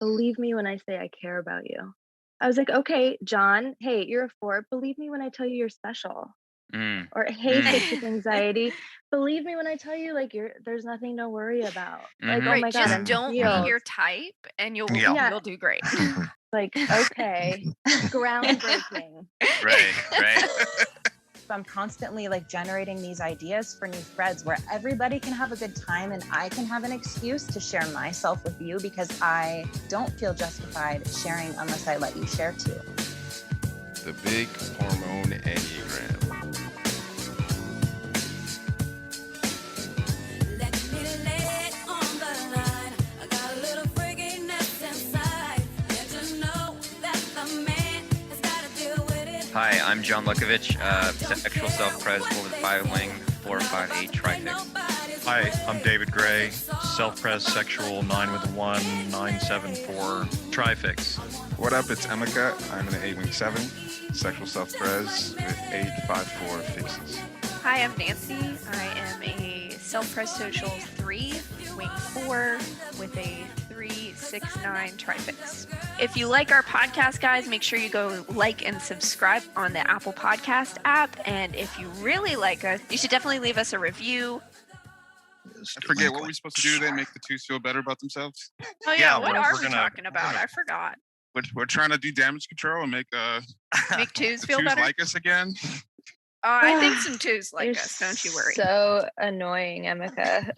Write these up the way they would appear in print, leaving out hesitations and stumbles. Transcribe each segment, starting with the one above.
believe me when I say I care about you. I was like, okay, John, hey, you're a 4. Believe me when I tell you you're special. Mm. Or hey, Mm. 6 with anxiety. Believe me when I tell you, like, there's nothing to worry about. Like, oh Mhm. my Right, God, just I'm don't be healed. your type and Yeah. you'll do great. Like, okay, groundbreaking. Right, right. I'm constantly like generating these ideas for new threads where everybody can have a good time and I can have an excuse to share myself with you because I don't feel justified sharing unless I let you share too. The big hormone enneagram. Hi, I'm John Lukovich, sexual self-pres over the 5-wing 458 trifix. Hi, I'm David Gray, self-pres sexual 9 with 1 974 trifix. What up? It's Emeka. I'm in an 8-wing 7, sexual self-pres with 854 fixes. Hi, I'm Nancy. I am a self-pres social 3, wing 4, with a 369 trifix. If you like our podcast, guys, make sure you go like and subscribe on the Apple Podcast app. And if you really like us, you should definitely leave us a review. I forget, what were we supposed to do today? Make the twos feel better about themselves? Oh yeah, Yeah, what we're are we gonna- talking about? I forgot. We're trying to do damage control and make Make twos the feel twos better. like us again. I think some twos like You're us. Don't you worry. So annoying, Emeka.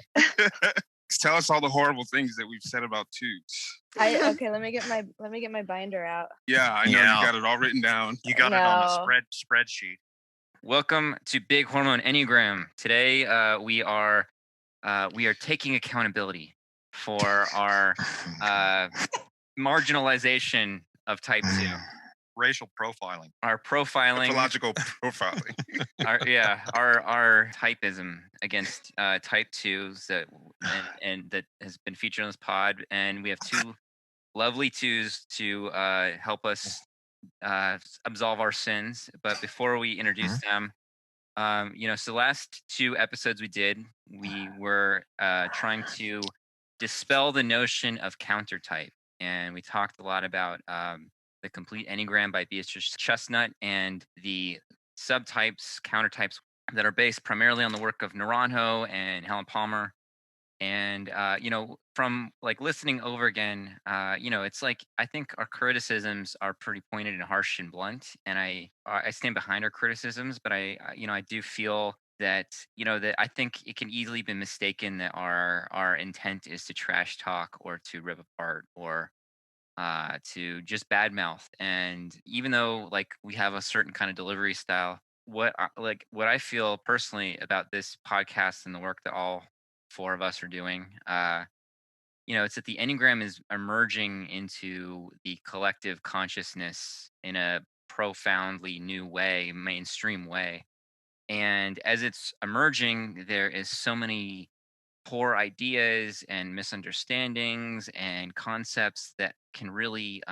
Tell us all the horrible things that we've said about twos. Okay, let me get my binder out. Yeah, I know Yeah. you got it all written down. You got it on No. a spreadsheet. Welcome to Big Hormone Enneagram. Today we are taking accountability for our marginalization of type 2. Racial profiling. Our profiling, Pathological profiling. our typism against type 2s and that has been featured on this pod, and we have two lovely 2s to help us absolve our sins. But before we introduce them, so the last 2 episodes we were trying to dispel the notion of countertype, and we talked a lot about the Complete Enneagram by Beatrice Chestnut and the subtypes, countertypes that are based primarily on the work of Naranjo and Helen Palmer. And from like listening over again, it's like I think our criticisms are pretty pointed and harsh and blunt, and I stand behind our criticisms, but I do feel that that I think it can easily be mistaken that our intent is to trash talk or to rip apart or to just badmouth. And even though like we have a certain kind of delivery style, what I feel personally about this podcast and the work that all 4 of us are doing, it's that the Enneagram is emerging into the collective consciousness in a profoundly new way, mainstream way. And as it's emerging, there is so many poor ideas and misunderstandings and concepts that can really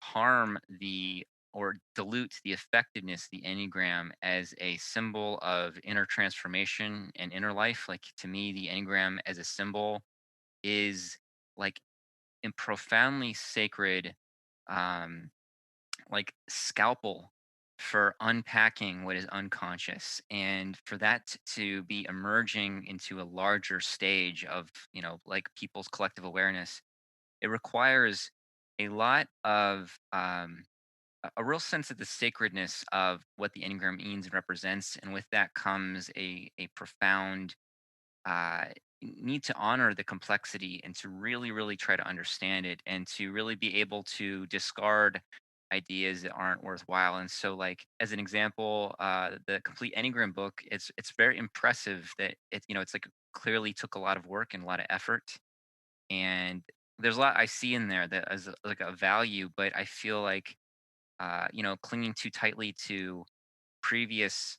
harm the or dilute the effectiveness of the Enneagram as a symbol of inner transformation and inner life. Like to me, the Enneagram as a symbol is like a profoundly sacred like scalpel for unpacking what is unconscious, and for that to be emerging into a larger stage of like people's collective awareness, it requires a lot of a real sense of the sacredness of what the Enneagram means and represents, and with that comes a profound uh, need to honor the complexity and to really, really try to understand it and to really be able to discard ideas that aren't worthwhile. And so, like as an example, the Complete Enneagram book, it's very impressive that it's like clearly took a lot of work and a lot of effort, and there's a lot I see in there that is like a value, but I feel like clinging too tightly to previous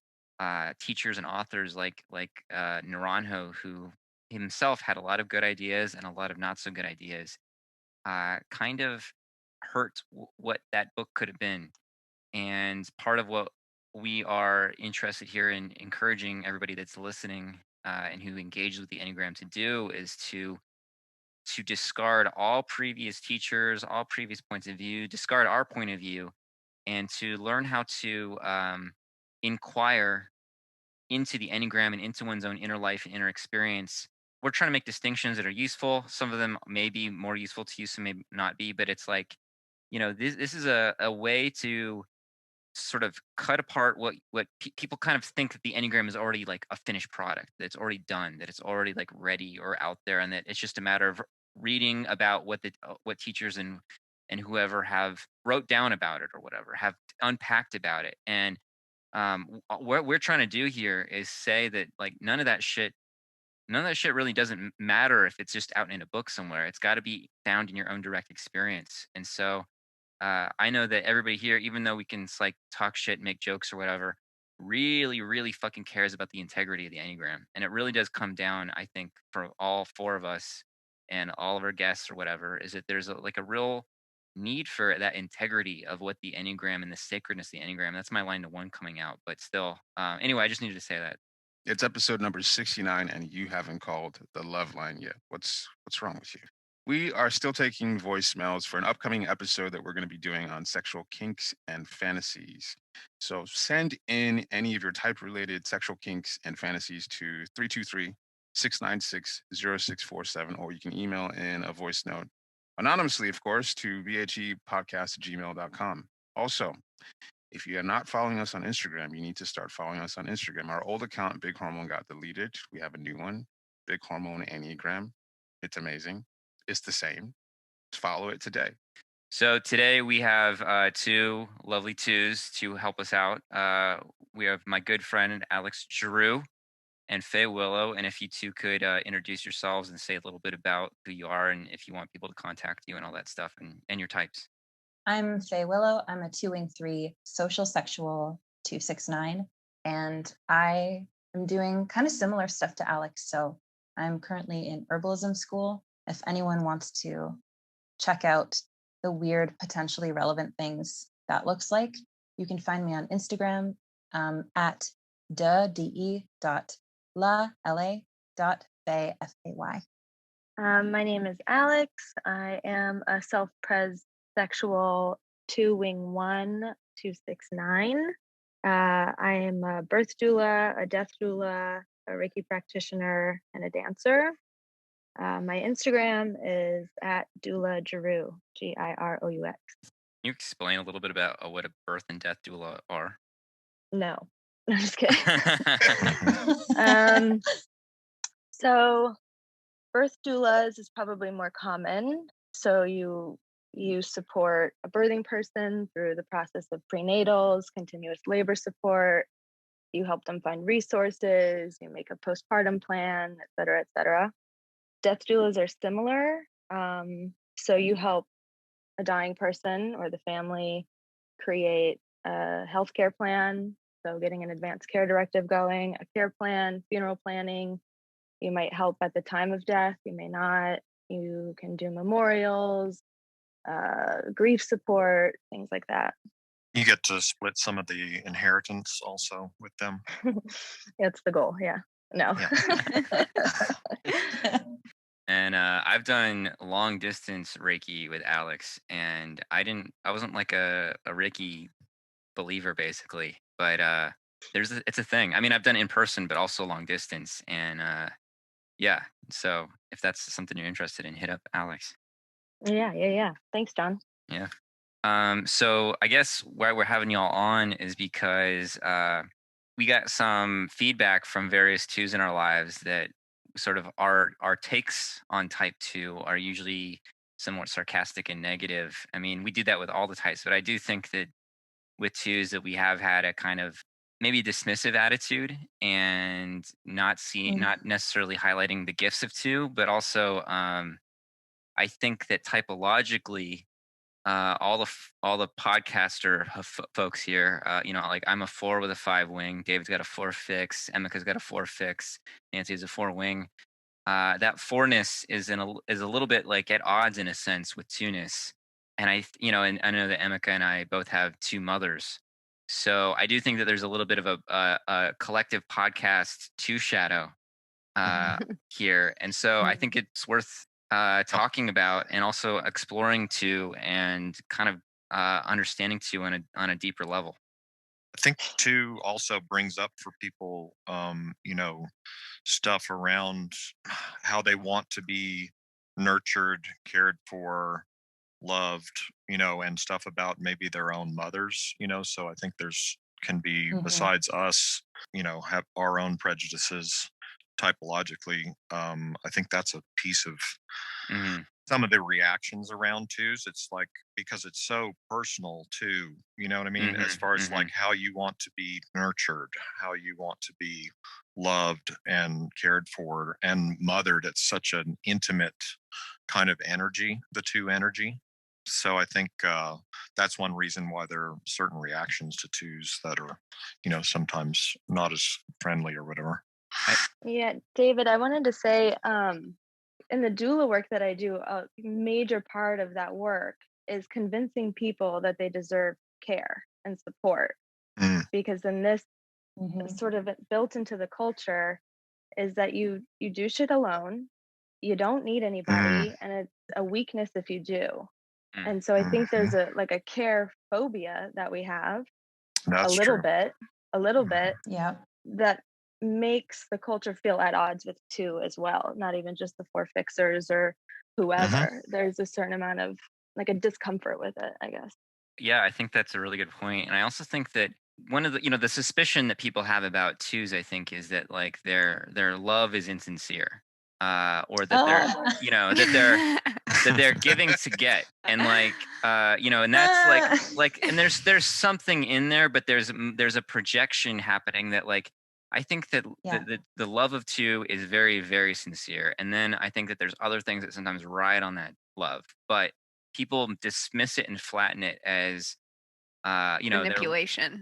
teachers and authors like Naranjo, who himself had a lot of good ideas and a lot of not so good ideas, kind of hurt what that book could have been. And part of what we are interested here in encouraging everybody that's listening and who engages with the Enneagram to do is to to discard all previous teachers, all previous points of view, discard our point of view, and to learn how to inquire into the Enneagram and into one's own inner life and inner experience. We're trying to make distinctions that are useful. Some of them may be more useful to you, some may not be, but it's like, this is a way to sort of cut apart what people kind of think that the Enneagram is already like a finished product, that it's already done, that it's already like ready or out there, and that it's just a matter of reading about what teachers and whoever have wrote down about it or whatever, have unpacked about it. And what we're trying to do here is say that like none of that shit really doesn't matter if it's just out in a book somewhere. It's got to be found in your own direct experience. And so I know that everybody here, even though we can like talk shit, make jokes or whatever, really, really fucking cares about the integrity of the Enneagram. And it really does come down, I think, for all four of us and all of our guests or whatever, is that there's like a real need for that integrity of what the Enneagram and the sacredness of the Enneagram. That's my line to one coming out. But still, anyway, I just needed to say that. It's episode number 69, and you haven't called the love line yet. What's wrong with you? We are still taking voicemails for an upcoming episode that we're going to be doing on sexual kinks and fantasies. So send in any of your type-related sexual kinks and fantasies to 323-696-0647, or you can email in a voice note anonymously, of course, to bhepodcast@gmail.com. Also, if you are not following us on Instagram, you need to start following us on Instagram. Our old account, Big Hormone, got deleted. We have a new one, Big Hormone Enneagram. It's amazing. It's the same. Follow it today. So today we have two lovely twos to help us out. We have my good friend Alex Giroux and Fay Willow. And if you two could introduce yourselves and say a little bit about who you are and if you want people to contact you and all that stuff and your types. I'm Fay Willow. I'm a 2-wing-3 social sexual 269, and I am doing kind of similar stuff to Alex. So I'm currently in herbalism school. If anyone wants to check out the weird, potentially relevant things that looks like, you can find me on Instagram at de.la.fay, F-A-Y. My name is Alex. I am a self-pres sexual 2-wing-1 269. I am a birth doula, a death doula, a Reiki practitioner, and a dancer. My Instagram is at doula Giroux, Giroux. Can you explain a little bit about what a birth and death doula are? No, I'm just kidding. So birth doulas is probably more common. So you support a birthing person through the process of prenatals, continuous labor support. You help them find resources. You make a postpartum plan, et cetera, et cetera. Death doulas are similar. So you help a dying person or the family create a healthcare plan. So getting an advanced care directive going, a care plan, funeral planning. You might help at the time of death. You may not. You can do memorials, grief support, things like that. You get to split some of the inheritance also with them. That's the goal. Yeah. No. Yeah. And I've done long distance Reiki with Alex, and I wasn't like a Reiki believer basically, but it's a thing. I mean, I've done in person, but also long distance, and yeah. So if that's something you're interested in, hit up Alex. Yeah. Thanks, John. Yeah. So I guess why we're having y'all on is because we got some feedback from various twos in our lives that sort of our takes on type 2 are usually somewhat sarcastic and negative. I mean, we do that with all the types, but I do think that with twos that we have had a kind of maybe dismissive attitude and not necessarily highlighting the gifts of two, but also I think that typologically all the podcaster folks here, like I'm a 4 with a 5 wing. David's got a 4 fix. Emeka's got a 4 fix. Nancy has a 4 wing. That 4-ness is a little bit like at odds in a sense with 2-ness. And and I know that Emeka and I both have 2 mothers. So I do think that there's a little bit of a collective podcast 2 shadow here. And so I think it's worth talking about and also exploring to and kind of understanding to on a deeper level. I think too also brings up for people, stuff around how they want to be nurtured, cared for, loved, and stuff about maybe their own mothers, so I think there's can be, besides us, have our own prejudices typologically. I think that's a piece of Hmm. some of the reactions around twos. It's like, because it's so personal too, you know what I mean, as far as Hmm. like how you want to be nurtured, how you want to be loved and cared for and mothered. It's such an intimate kind of energy, the two energy. So I think that's one reason why there are certain reactions to twos that are, sometimes not as friendly or whatever. Yeah, David, I wanted to say, in the doula work that I do, a major part of that work is convincing people that they deserve care and support. Mm. Because in this sort of built into the culture is that you do shit alone, you don't need anybody, and it's a weakness if you do. Mm. And so I think there's a care phobia that we have That's a little true. bit Yeah. that makes the culture feel at odds with two as well, not even just the four fixers or whoever. There's a certain amount of like a discomfort with it, I guess. Yeah, I think that's a really good point. And I also think that one of the the suspicion that people have about twos, I think, is that like their love is insincere. Or that they're that they're giving to get. And like and that's like and there's something in there, but there's a projection happening that like I think that the love of two is very, very sincere. And then I think that there's other things that sometimes ride on that love. But people dismiss it and flatten it as their manipulation.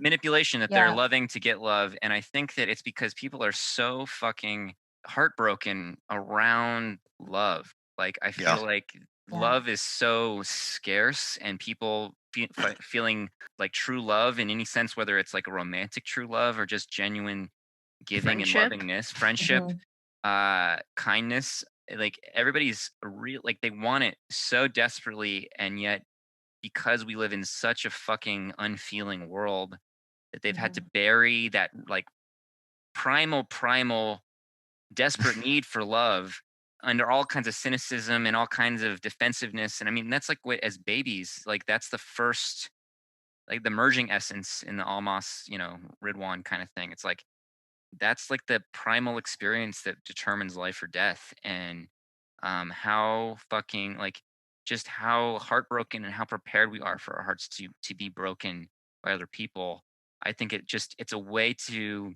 that they're loving to get love. And I think that it's because people are so fucking heartbroken around love. Like I feel like love is so scarce, and people feeling like true love in any sense, whether it's like a romantic true love or just genuine giving and Friendship. lovingness, friendship, kindness. Like everybody's real, like they want it so desperately, and yet because we live in such a fucking unfeeling world that they've had to bury that like primal desperate need for love under all kinds of cynicism and all kinds of defensiveness. And I mean that's like what, as babies, like that's the first, like the merging essence in the Almas, Ridwan kind of thing. It's like that's like the primal experience that determines life or death. And how fucking like just how heartbroken and how prepared we are for our hearts to be broken by other people. I think it's a way to,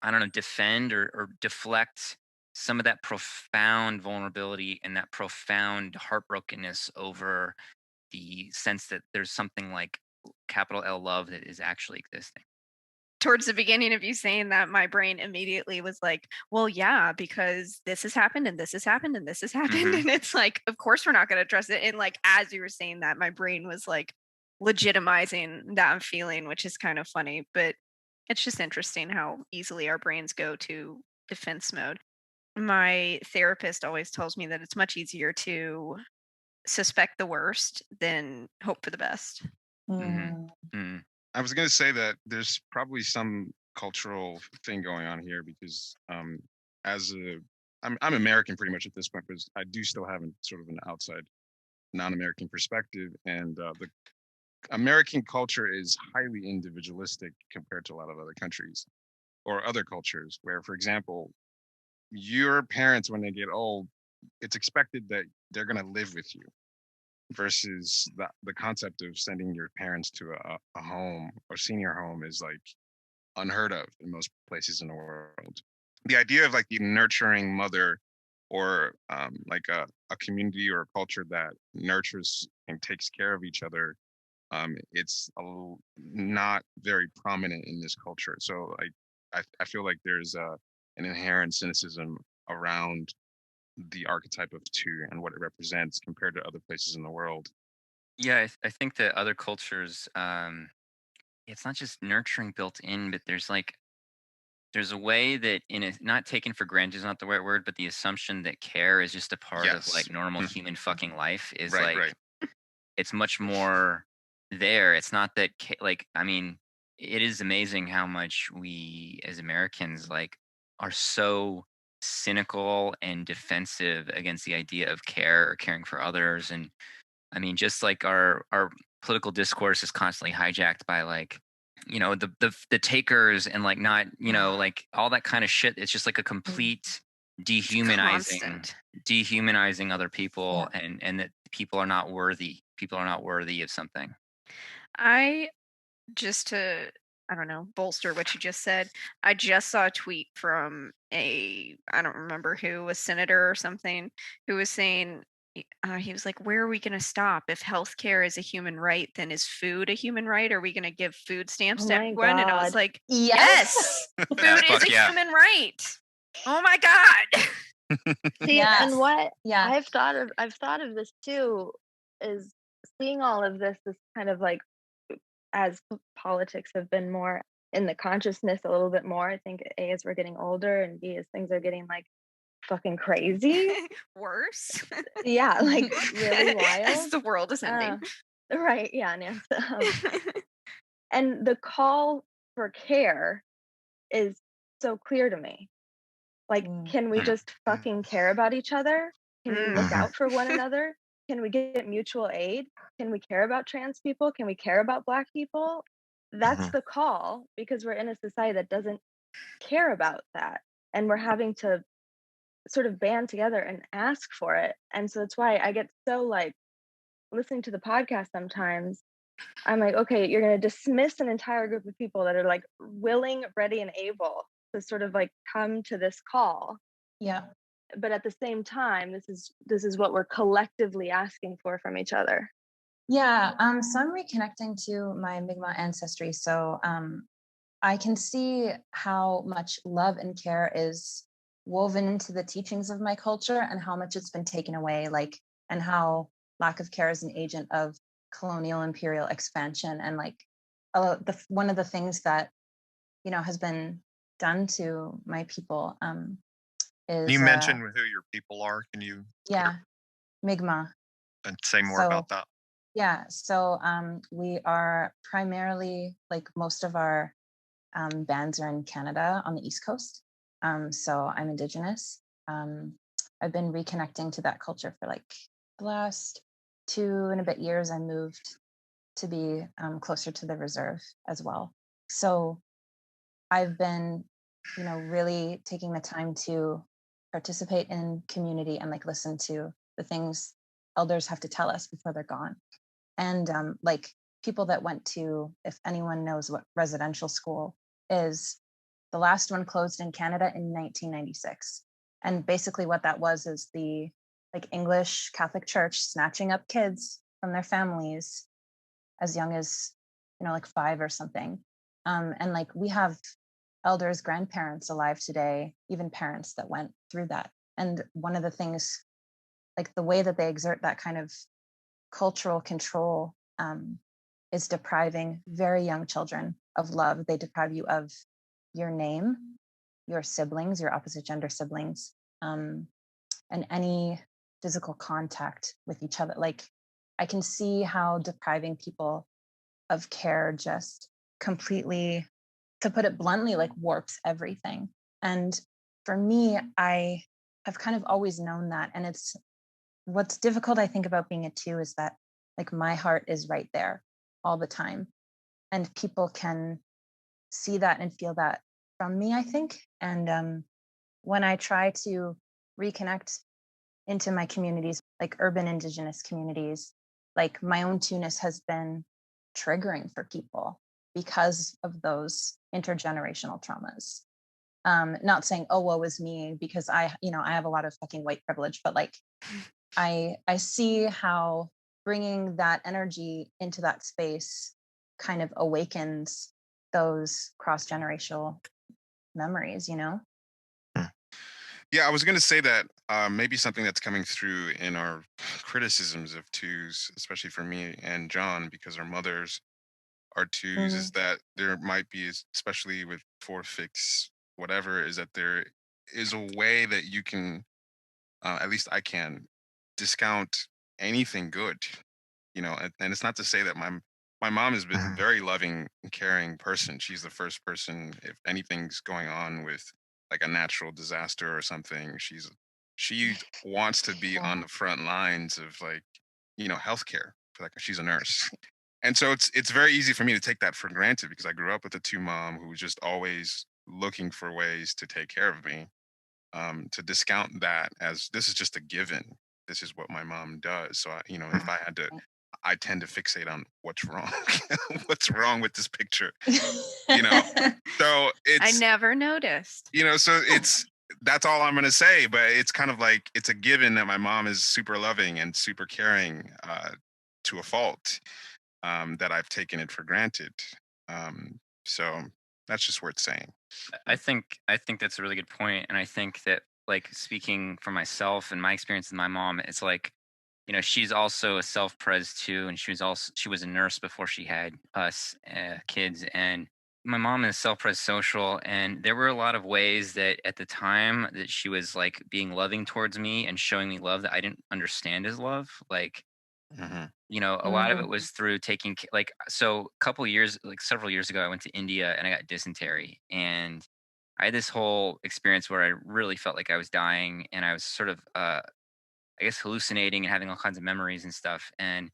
I don't know, defend or deflect some of that profound vulnerability and that profound heartbrokenness over the sense that there's something like capital L love that is actually existing. Towards the beginning of you saying that, my brain immediately was like, well, yeah, because this has happened and this has happened and this has happened. And it's like, of course we're not going to address it. And like, as you were saying that, my brain was like legitimizing that feeling, which is kind of funny. But it's just interesting how easily our brains go to defense mode. My therapist always tells me that it's much easier to suspect the worst than hope for the best. I was going to say that there's probably some cultural thing going on here because I'm American pretty much at this point, but I do still have sort of an outside non-American perspective, and the American culture is highly individualistic compared to a lot of other countries or other cultures where, for example, your parents, when they get old, it's expected that they're going to live with you versus the concept of sending your parents to a home or senior home is like unheard of in most places in the world. The idea of like the nurturing mother or like a community or a culture that nurtures and takes care of each other, it's not very prominent in this culture. So I feel like there's an inherent cynicism around the archetype of two and what it represents compared to other places in the world. Yeah, I think that other cultures, it's not just nurturing built in, but there's there's a way that not taken for granted is not the right word, but the assumption that care is just a part of Yes. like normal human fucking life is Right, like right. it's much more there. It's not that like I mean, it is amazing how much we as Americans like are so cynical and defensive against the idea of care or caring for others. And I mean, just like our political discourse is constantly hijacked by like, you know, the takers and like not, you know, like all that kind of shit. It's just like a complete dehumanizing Constant. dehumanizing other people, and that people are not worthy. People are not worthy of something. I just to I don't know, bolster what you just said. I just saw a tweet from I don't remember who, a senator or something, who was saying he was like, "Where are we going to stop? If healthcare is a human right, then is food a human right? Are we going to give food stamps Oh to my everyone?" And I was God. like, Yes. "Yes, Yeah, food is fuck a yeah. human right." Oh my God. See, Yes. and what Yeah. I've thought of this too is seeing all of this is kind of like as politics have been more in the consciousness a little bit more. I think A, as we're getting older, and B, as things are getting like fucking crazy. Worse. Yeah, like really As wild. the world is ending. Right. Yeah, Nancy. And the call for care is so clear to me. Like, can we Mm. just fucking care about each other? Can we look Mhm. out for one another? Can we get mutual aid? Can we care about trans people? Can we care about Black people? That's Mhm. the call, because we're in a society that doesn't care about that. And we're having to sort of band together and ask for it. And so that's why I get so like listening to the podcast sometimes. I'm like, okay, you're going to dismiss an entire group of people that are like willing, ready, and able to sort of like come to this call. Yeah. But at the same time, this is what we're collectively asking for from each other. Yeah. So I'm reconnecting to my Mi'kmaq ancestry. So I can see how much love and care is woven into the teachings of my culture and how much it's been taken away, like, and how lack of care is an agent of colonial imperial expansion. And like one of the things that, has been done to my people is, You mentioned who your people are. Can you yeah, Mi'kmaq. and say more So, about that? yeah, so we are primarily, like most of our bands are in Canada on the East Coast. So I'm Indigenous. I've been reconnecting to that culture for like the last 2 and a bit years. I moved to be closer to the reserve as well. So I've been, really taking the time to participate in community and like listen to the things elders have to tell us before they're gone. And like people that went to, if anyone knows what residential school is, the last one closed in Canada in 1996. And basically what that was is the like English Catholic Church snatching up kids from their families as young as, like 5 or something. And like we have elders, grandparents alive today, even parents that went through that. And one of the things, like the way that they exert that kind of cultural control is depriving very young children of love. They deprive you of your name, your siblings, your opposite gender siblings, and any physical contact with each other. Like I can see how depriving people of care just completely, to put it bluntly, like warps everything. And for me, I have kind of always known that. And it's what's difficult, I think, about being a two is that like my heart is right there all the time. And people can see that and feel that from me, I think. And when I try to reconnect into my communities, like urban Indigenous communities, like my own two-ness has been triggering for people because of those intergenerational traumas. Not saying, oh, woe is me, because I have a lot of fucking white privilege, but like I see how bringing that energy into that space kind of awakens those cross-generational memories, Yeah, I was going to say that maybe something that's coming through in our criticisms of twos, especially for me and John, because our mothers are twos, is that there might be, especially with four fix whatever, is that there is a way that you can, at least I can, discount anything good, and it's not to say that my mom has been a very loving and caring person. She's the first person, if anything's going on with like a natural disaster or something, she wants to be on the front lines of like, healthcare. Like she's a nurse. And so it's very easy for me to take that for granted because I grew up with a two mom who was just always looking for ways to take care of me. To discount that as this is just a given. This is what my mom does. So if I had to, I tend to fixate on what's wrong. What's wrong with this picture? You know. So I it's never noticed. so that's all I'm gonna say. But it's kind of like it's a given that my mom is super loving and super caring to a fault. That I've taken it for granted. So that's just worth saying. I think that's a really good point, and I think that like speaking for myself and my experience with my mom, it's like she's also a self-pres too, and she was a nurse before she had us kids, and my mom is self-pres social, and there were a lot of ways that at the time that she was like being loving towards me and showing me love that I didn't understand as love, like Hmm. a lot of it was through taking like so several years ago I went to India and I got dysentery, and I had this whole experience where I really felt like I was dying, and I was sort of I guess hallucinating and having all kinds of memories and stuff. And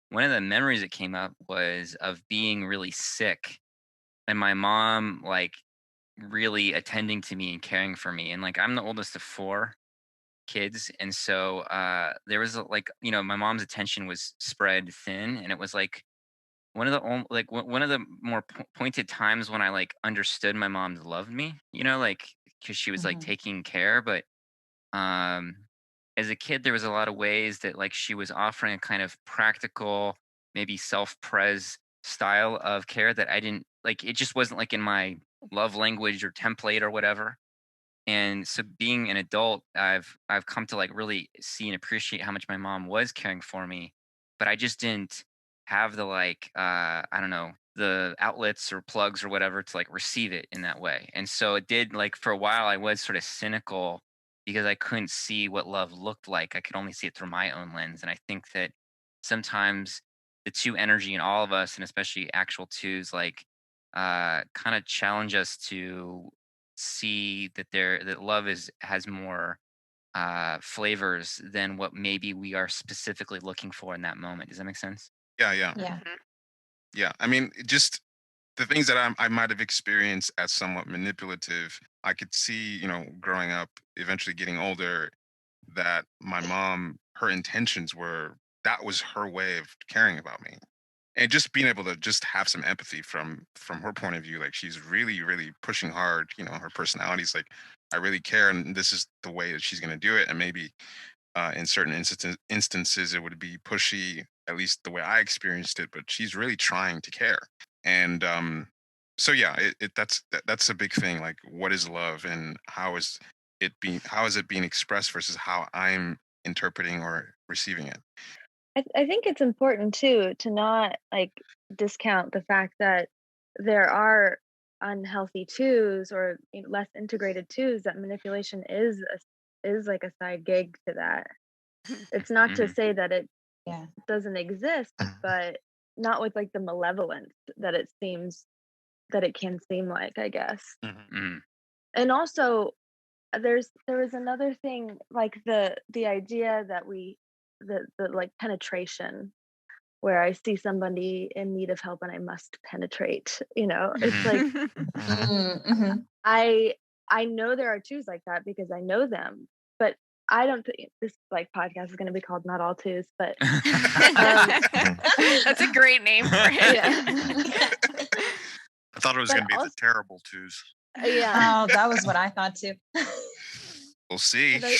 one of the memories that came up was of being really sick and my mom like really attending to me and caring for me, and like I'm the oldest of four kids, and so there was like my mom's attention was spread thin, and it was like one of the more pointed times when I like understood my mom loved me, like because she was like taking care. But um as a kid there was a lot of ways that like she was offering a kind of practical, maybe self-pres style of care that I didn't like. It just wasn't like in my love language or template or whatever. And so being an adult, I've come to like really see and appreciate how much my mom was caring for me, but I just didn't have the like I don't know, the outlets or plugs or whatever to like receive it in that way. And so it did like for a while I was sort of cynical because I couldn't see what love looked like. I could only see it through my own lens. And I think that sometimes the two energy in all of us, and especially actual twos, like kind of challenge us to see that that love has more flavors than what maybe we are specifically looking for in that moment. Does that make sense? Yeah, yeah, Yeah. yeah. I mean, just the things that I might have experienced as somewhat manipulative, I could see, growing up, eventually getting older, that my mom, her intentions were that was her way of caring about me. And just being able to just have some empathy from her point of view, like she's really, really pushing hard, her personality's like, I really care, and this is the way that she's gonna do it. And maybe in certain instances it would be pushy, at least the way I experienced it, but she's really trying to care. And so yeah, that's a big thing. Like, what is love, and how is it being expressed versus how I'm interpreting or receiving it? I think it's important too to not like discount the fact that there are unhealthy twos or less integrated twos, that manipulation is like a side gig to that. It's not to Hmm. say that it Yeah. doesn't exist, but not with like the malevolence that it can seem like, I guess. Hmm. And also there was another thing, like the idea that the like penetration, where I see somebody in need of help and I must penetrate, it's like Mm-hmm. I know there are twos like that because I know them, but I don't think this like podcast is going to be called Not All Twos, but That's a great name for it. yeah. I thought it was But going to be the also, terrible twos. yeah, Oh, that was what I thought too. We'll see. but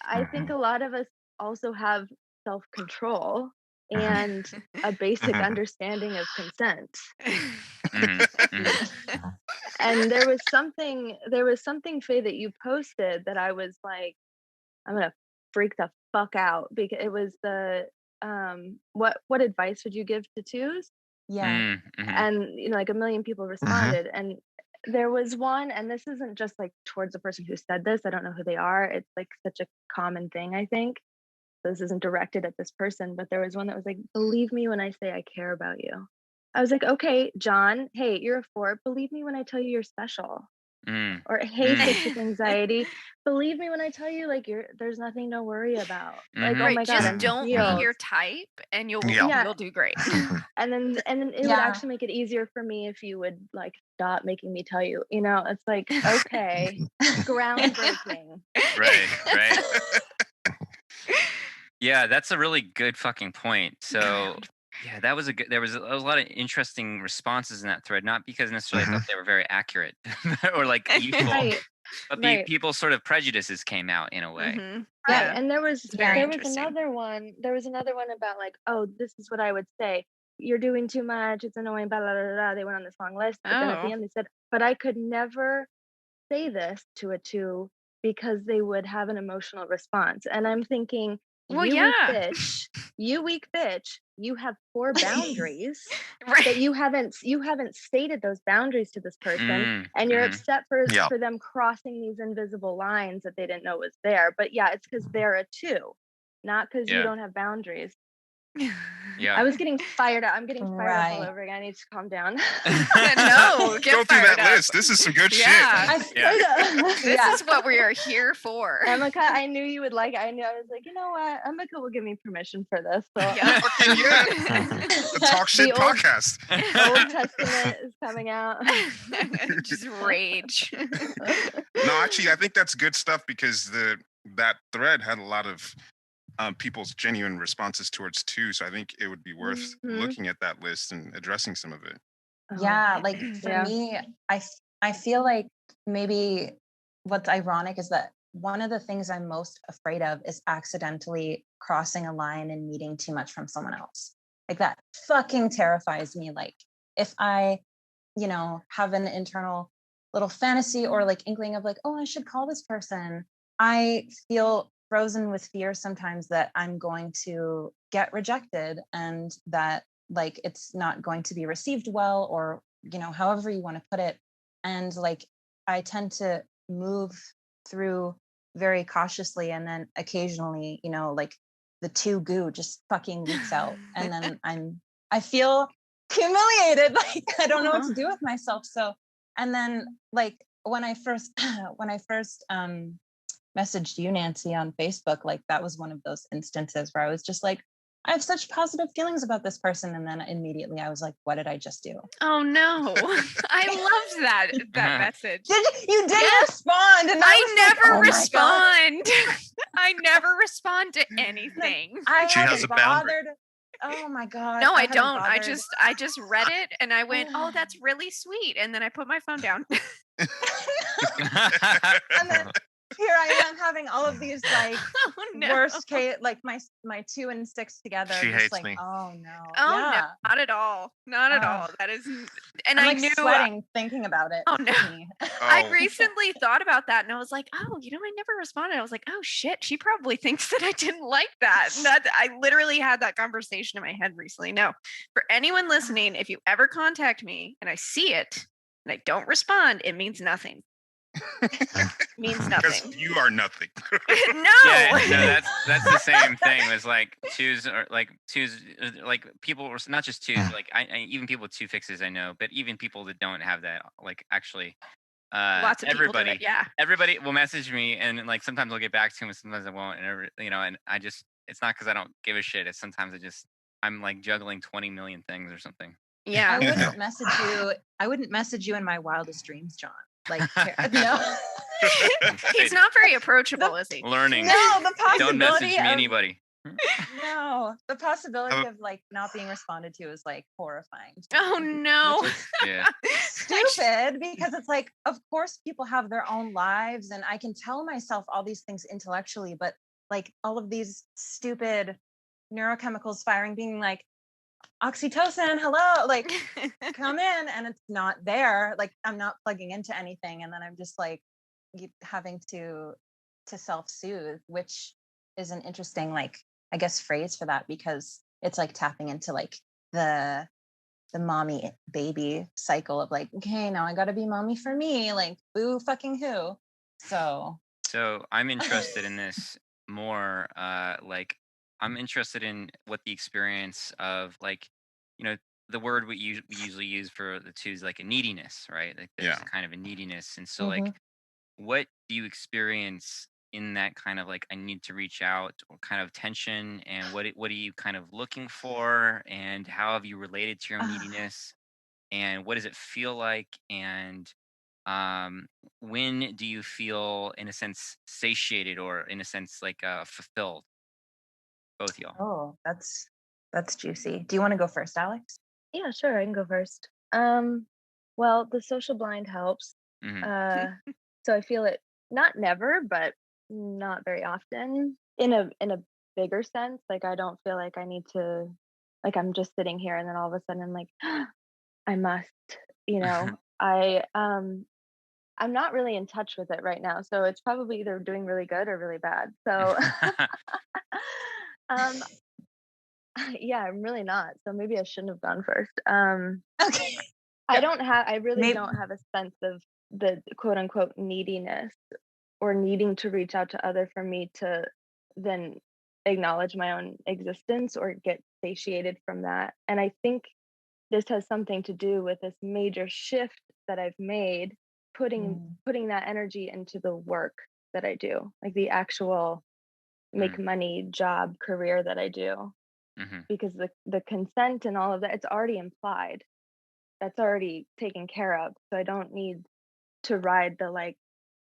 I think a lot of us also have self-control and a basic understanding of consent. Hmm. And there was something, Faye, that you posted that I was like, I'm gonna freak the fuck out, because it was the what advice would you give to twos? Yeah. Hmm. And like a million people responded, and there was one, and this isn't just like towards the person who said this. I don't know who they are. It's like such a common thing, I think. This isn't directed at this person, but there was one that was like, believe me when I say I care about you. I was like, okay, John, hey, you're a 4. Believe me when I tell you you're special. Or hey, 6 with anxiety. Believe me when I tell you like there's nothing to worry about. Like, oh Right, my God, just I'm don't be healed. your type and you'll do great. And then it would actually make it easier for me if you would like stop making me tell you, it's like, okay, groundbreaking. Right. Yeah, that's a really good fucking point. So yeah, there was a lot of interesting responses in that thread, not because necessarily I thought they were very accurate or like useful, but people's sort of prejudices came out in a way. Right. And there was interesting. another one about like, oh, this is what I would say. You're doing too much. It's annoying. Blah, blah, blah, blah. They went on this long list. But then at the end they said, but I could never say this to a 2 because they would have an emotional response. And I'm thinking, weak bitch, you have 4 boundaries that you haven't stated those boundaries to this person, and you're upset for them crossing these invisible lines that they didn't know was there. But yeah, it's because they're a 2, not because you don't have boundaries. Yeah, I was getting fired up. I'm getting fired up all over again. I need to calm down. No, go through that list. This is some good shit. This is what we are here for. Emeka, I knew you would like it. I was like, you know what? Emeka will give me permission for this. So the Talk Shit podcast. Old Testament is coming out. Just rage. No, actually, I think that's good stuff because that thread had a lot of people's genuine responses towards 2. So I think it would be worth looking at that list and addressing some of it. Yeah, like for me, I feel like maybe what's ironic is that one of the things I'm most afraid of is accidentally crossing a line and needing too much from someone else. Like that fucking terrifies me. Like if I, have an internal little fantasy or like inkling of like, oh, I should call this person, I feel frozen with fear sometimes that I'm going to get rejected and that like it's not going to be received well, or however you want to put it. And like I tend to move through very cautiously, and then occasionally like the 2 goo just fucking leaks out, and then I feel humiliated, like I don't know what to do with myself. So and then like when I first messaged you, Nancy, on Facebook, like that was one of those instances where I was just like, I have such positive feelings about this person, and then immediately I was like, what did I just do? Oh no. I loved that message. You didn't respond, and I never respond. I never respond to anything. She has a boundary. Oh my God. No, I don't. I just read it and I went, oh, that's really sweet. And then I put my phone down. And then here I am having all of these like worst case, like my 2 and 6 together. She hates like, me. Oh no. Oh no, not at all. Not at all. That is, and I'm I like knew sweating thinking about it. Oh no. I recently thought about that and I was like, oh, I never responded. I was like, oh shit, she probably thinks that I didn't like that. And that I literally had that conversation in my head recently. No, for anyone listening, if you ever contact me and I see it and I don't respond, it means nothing. Means nothing. Because you are nothing. No. Yeah, that's the same thing. It's like twos, like people, not just 2s, like I even people with 2 fixes I know, but even people that don't have that, like actually, lots of everybody, people do it, yeah. Everybody will message me, and like sometimes I'll get back to them, and sometimes I won't, and and I just, it's not because I don't give a shit. It's sometimes I'm like juggling 20 million things or something. Yeah. I wouldn't message you in my wildest dreams, John. Like, no. He's not very approachable, is he? Learning. No, the possibility Don't message me anybody. No, the possibility of like not being responded to is like horrifying. Oh no. Yeah. Stupid, because it's like, of course people have their own lives and I can tell myself all these things intellectually, but like all of these stupid neurochemicals firing, being like, oxytocin, hello, like come in, and it's not there. Like I'm not plugging into anything, and then I'm just like having to self-soothe, which is an interesting, like, I guess, phrase for that, because it's like tapping into like the mommy baby cycle of like, okay, now I got to be mommy for me, like boo fucking who. So I'm interested in this more. Like, I'm interested in what the experience of, like, you know, the word we usually use for the two is like a neediness, right? Like, there's Yeah. kind of a neediness, and so like, what do you experience in that kind of like I need to reach out or kind of tension, and what are you kind of looking for, and how have you related to your own neediness, and what does it feel like, and um when do you feel in a sense satiated or in a sense like fulfilled, both y'all? Oh, that's juicy. Do you want to go first, Alex? Yeah, sure, I can go first. Well, the social blind helps. Hmm. Uh, so I feel it not never, but not very often. In a bigger sense, like I don't feel like I need to, like I'm just sitting here and then all of a sudden I'm like, I must, you know. I'm not really in touch with it right now, so it's probably either doing really good or really bad. So um yeah, I'm really not. So maybe I shouldn't have gone first. Okay. I really Maybe. don't have a sense of the quote unquote neediness or needing to reach out to other for me to then acknowledge my own existence or get satiated from that. And I think this has something to do with this major shift that I've made, putting that energy into the work that I do, like the actual make money job career that I do, Hmm. because the consent and all of that, it's already implied, that's already taken care of, so I don't need to ride the like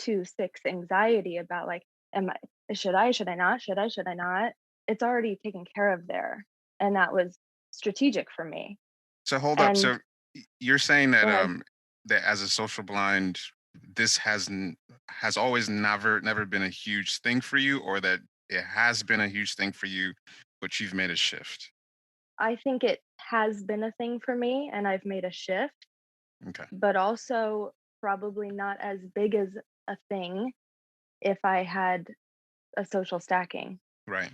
2-6 anxiety about like, am I, should I not, should I not, it's already taken care of there, and that was strategic for me. So hold up. And So you're saying that go ahead. that as a social blind, this has always never been a huge thing for you, or that it has been a huge thing for you, but you've made a shift. I think it has been a thing for me and I've made a shift, Okay. but also probably not as big as a thing if I had a social stacking. Right.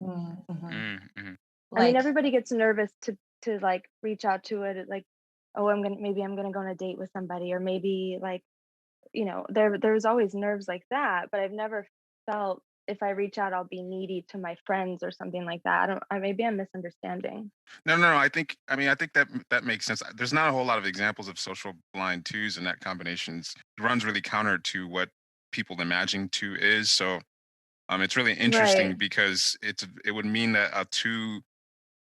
Hmm. I mean, Like, everybody gets nervous to like reach out to it, like, oh, maybe I'm gonna go on a date with somebody, or maybe like, you know, there's always nerves like that, but I've never felt if I reach out I'll be needy to my friends or something like that. Maybe I'm misunderstanding. No. I think that makes sense. There's not a whole lot of examples of social blind twos, and that combinations runs really counter to what people imagine two is. So it's really interesting Right. because it would mean that a two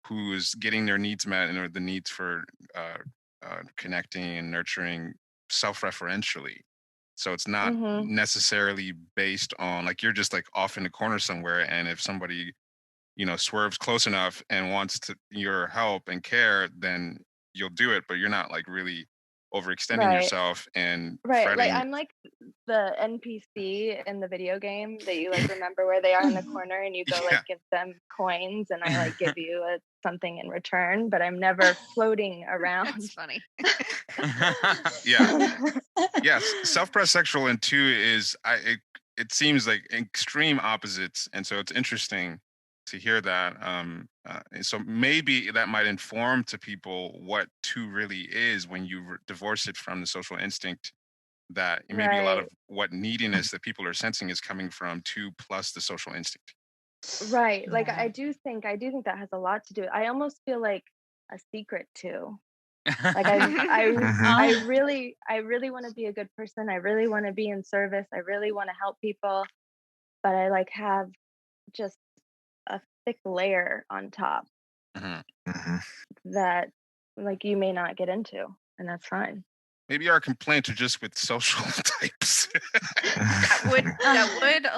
who is getting their needs met and or the needs for uh, connecting and nurturing self-referentially. So it's not Mm-hmm. necessarily based on like you're just like off in the corner somewhere, and if somebody swerves close enough and wants to your help and care, then you'll do it. But you're not like really overextending Right. yourself and Right. Like fretting. I'm like the NPC in the video game that you like remember where they are in the corner and you go Yeah. like give them coins and I like give you something in return, but I'm never floating around. That's funny. Yeah. Yes, self-pressed sexual and two is it seems like extreme opposites, and so it's interesting to hear that. And so maybe that might inform to people what two really is when you divorce it from the social instinct. That maybe a lot of Right. what neediness that people are sensing is coming from two plus the social instinct. Right. Like yeah. I do think that has a lot to do. I almost feel like a secret too. Like I really want to be a good person. I really want to be in service. I really want to help people, but I like have just a thick layer on top Mhm. that like you may not get into, and that's fine. Maybe our complaints are just with social types. That would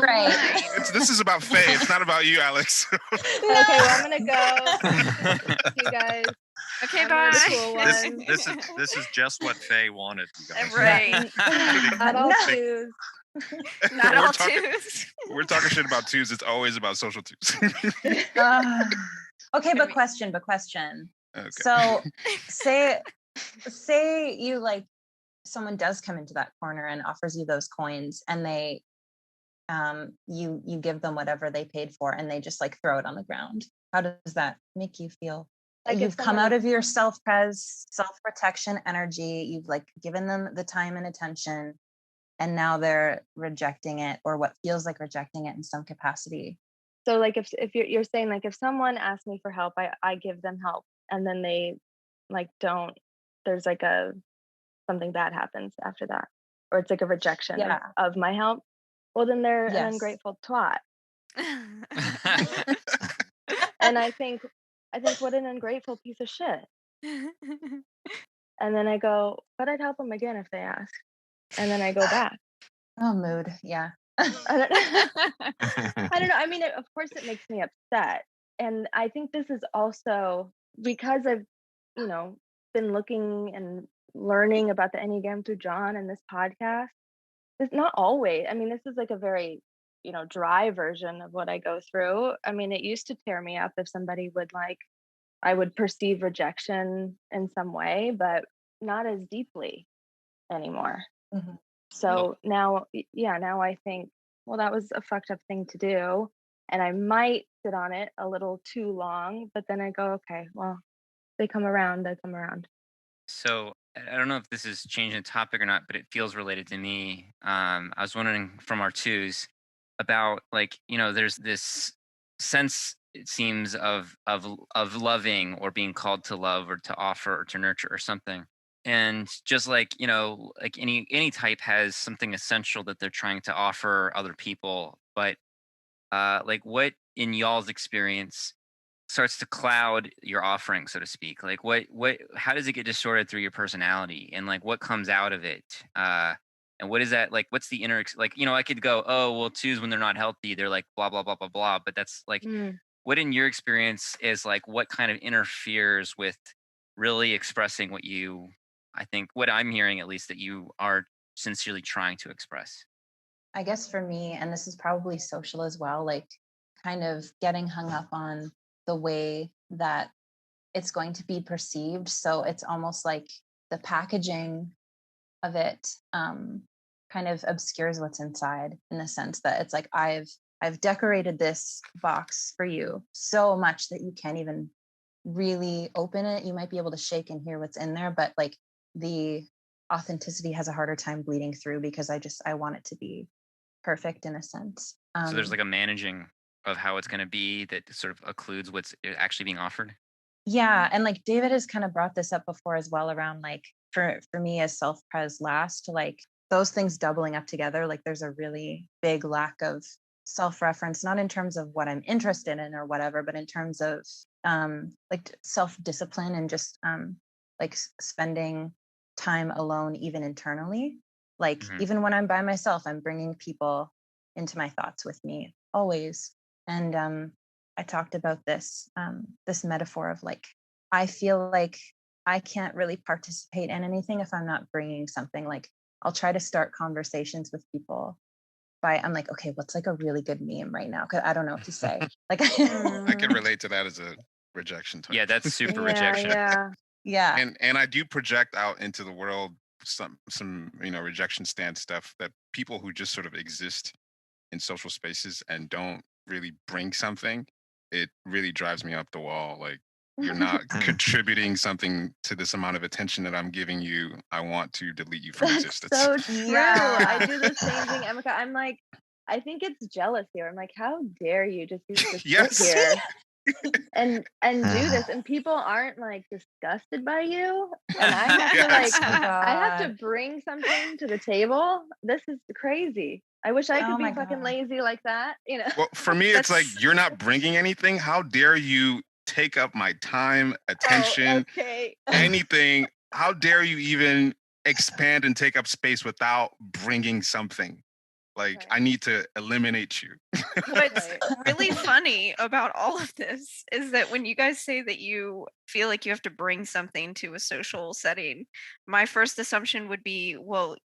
Right. align. This is about Faye. It's not about you, Alex. Okay, well I'm gonna go. You guys. Okay, I'm bye. the cool one. This is just what Faye wanted, you guys. Right. Not all No. twos. Not We're all talking- twos. We're talking shit about twos. It's always about social twos. Okay, I but mean- question. Okay. So say you like someone does come into that corner and offers you those coins and they you give them whatever they paid for and they just like throw it on the ground. How does that make you feel? Like if You've come someone- out of your self-protection energy. You've like given them the time and attention, and now they're rejecting it, or what feels like rejecting it in some capacity. So like if you're saying like if someone asks me for help, I give them help, and then they like don't, there's like something bad happens after that, or it's like a rejection of my help. Well, then they're an ungrateful twat. And I think what an ungrateful piece of shit. And then I go, but I'd help them again if they ask. And then I go back. Oh, mood. Yeah. I don't know. I mean, of course it makes me upset. And I think this is also because I've, been looking and learning about the Enneagram through John and this podcast. It's not always. I mean, this is like a very, dry version of what I go through. I mean, it used to tear me up if somebody would I would perceive rejection in some way, but not as deeply anymore. Mm-hmm. So now I think, well, that was a fucked up thing to do. And I might sit on it a little too long, but then I go, okay, well, they come around. So I don't know if this is changing the topic or not, but it feels related to me. I was wondering from our twos about there's this sense, it seems, of loving or being called to love or to offer or to nurture or something. And just like any type has something essential that they're trying to offer other people, but what in y'all's experience starts to cloud your offering, so to speak? Like how does it get distorted through your personality, and like what comes out of it? And what is that like? What's the inner I could go, oh well, twos when they're not healthy, they're like blah blah blah blah blah, but that's like what in your experience is like what kind of interferes with really expressing what I'm hearing, at least, that you are sincerely trying to express? I guess for me, and this is probably social as well, like kind of getting hung up on the way that it's going to be perceived. So it's almost like the packaging of it kind of obscures what's inside, in the sense that it's like I've decorated this box for you so much that you can't even really open it. You might be able to shake and hear what's in there, but like the authenticity has a harder time bleeding through, because I want it to be perfect in a sense. So there's like a managing of how it's going to be that sort of occludes what's actually being offered. Yeah. And like David has kind of brought this up before as well, around like for me as self-pres last, like those things doubling up together, like there's a really big lack of self-reference, not in terms of what I'm interested in or whatever, but in terms of like self-discipline and just like spending time alone, even internally. Like even when I'm by myself, I'm bringing people into my thoughts with me always. And I talked about this this metaphor of like, I feel like I can't really participate in anything if I'm not bringing something. Like I'll try to start conversations with people I'm like, okay, what's like a really good meme right now? Because I don't know what to say. Like I can relate to that as a rejection type. Yeah, that's super rejection. Yeah. And I do project out into the world some rejection stance stuff, that people who just sort of exist in social spaces and don't really bring something, it really drives me up the wall. Like, you're not contributing something to this amount of attention that I'm giving you. I want to delete you from existence. So true. I do the same thing, Emeka. I'm like, I think it's jealous here. I'm like, how dare you just Yes. sit here and do this, and people aren't like disgusted by you, and I have to like I have to bring something to the table. This is crazy. I wish I could be fucking lazy like that, Well, for me, it's like, you're not bringing anything. How dare you take up my time, attention, anything? How dare you even expand and take up space without bringing something? Like, I need to eliminate you. What's really funny about all of this is that when you guys say that you feel like you have to bring something to a social setting, my first assumption would be, well,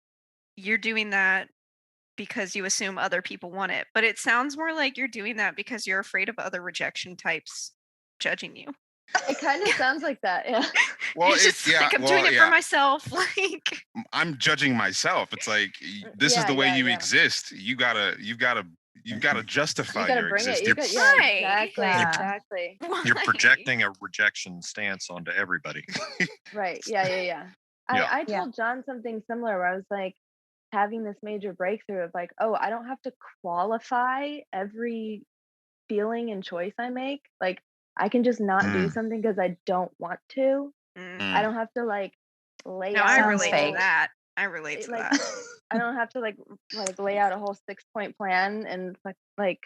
you're doing that because you assume other people want it. But it sounds more like you're doing that because you're afraid of other rejection types judging you. It kind of sounds like that, yeah. Well, You're just like, I'm doing it for myself. Like, I'm judging myself. It's like, this is the way you exist. You gotta you've got to justify You gotta your bring it. existence. You got, yeah, Right. exactly, Yeah. exactly. You're Why? projecting a rejection stance onto everybody. Right. Yeah. Yeah. I Yeah. told John something similar where I was like having this major breakthrough of like, oh, I don't have to qualify every feeling and choice I make. Like I can just not do Mm. something because I don't want to. Mm. I don't have to like lay No, out I a Sounds relate fake. to that. I relate it, to like that. I don't have to like lay out a whole 6-point plan and like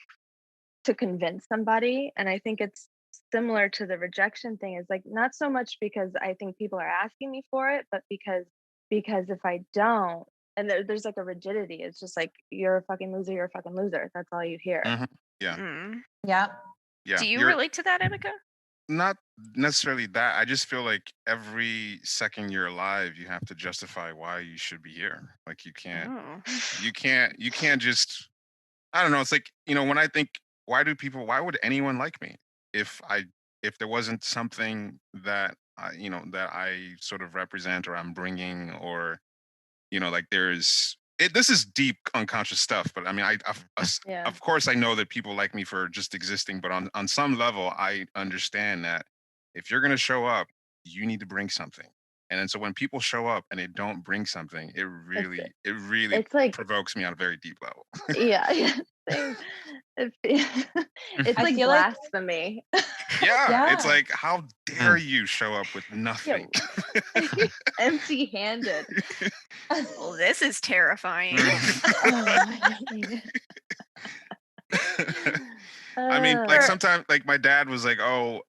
to convince somebody. And I think it's similar to the rejection thing, is like not so much because I think people are asking me for it, but because if I don't, and there's like a rigidity, it's just like you're a fucking loser, you're a fucking loser. That's all you hear. Mhm. Yeah, Mm. Yeah. yeah. Do you You're relate to that, Emeka? not necessarily that. I just feel like every second you're alive, you have to justify why you should be here. Like you can't, Oh. you can't just. I don't know. It's like, when I think, why would anyone like me if there wasn't something that that I sort of represent or I'm bringing, or like this is deep unconscious stuff, but I mean, Yeah. of course I know that people like me for just existing, but on some level I understand that if you're going to show up, you need to bring something. And then so when people show up and they don't bring something, it really It's like provokes me on a very deep level. yeah. Same. It's I like feel like blasphemy. Yeah, it's Yeah. like, how dare you show up with nothing? Empty-handed. Well, this is terrifying. I mean, like Uh, sometimes, like my dad was like, "Oh,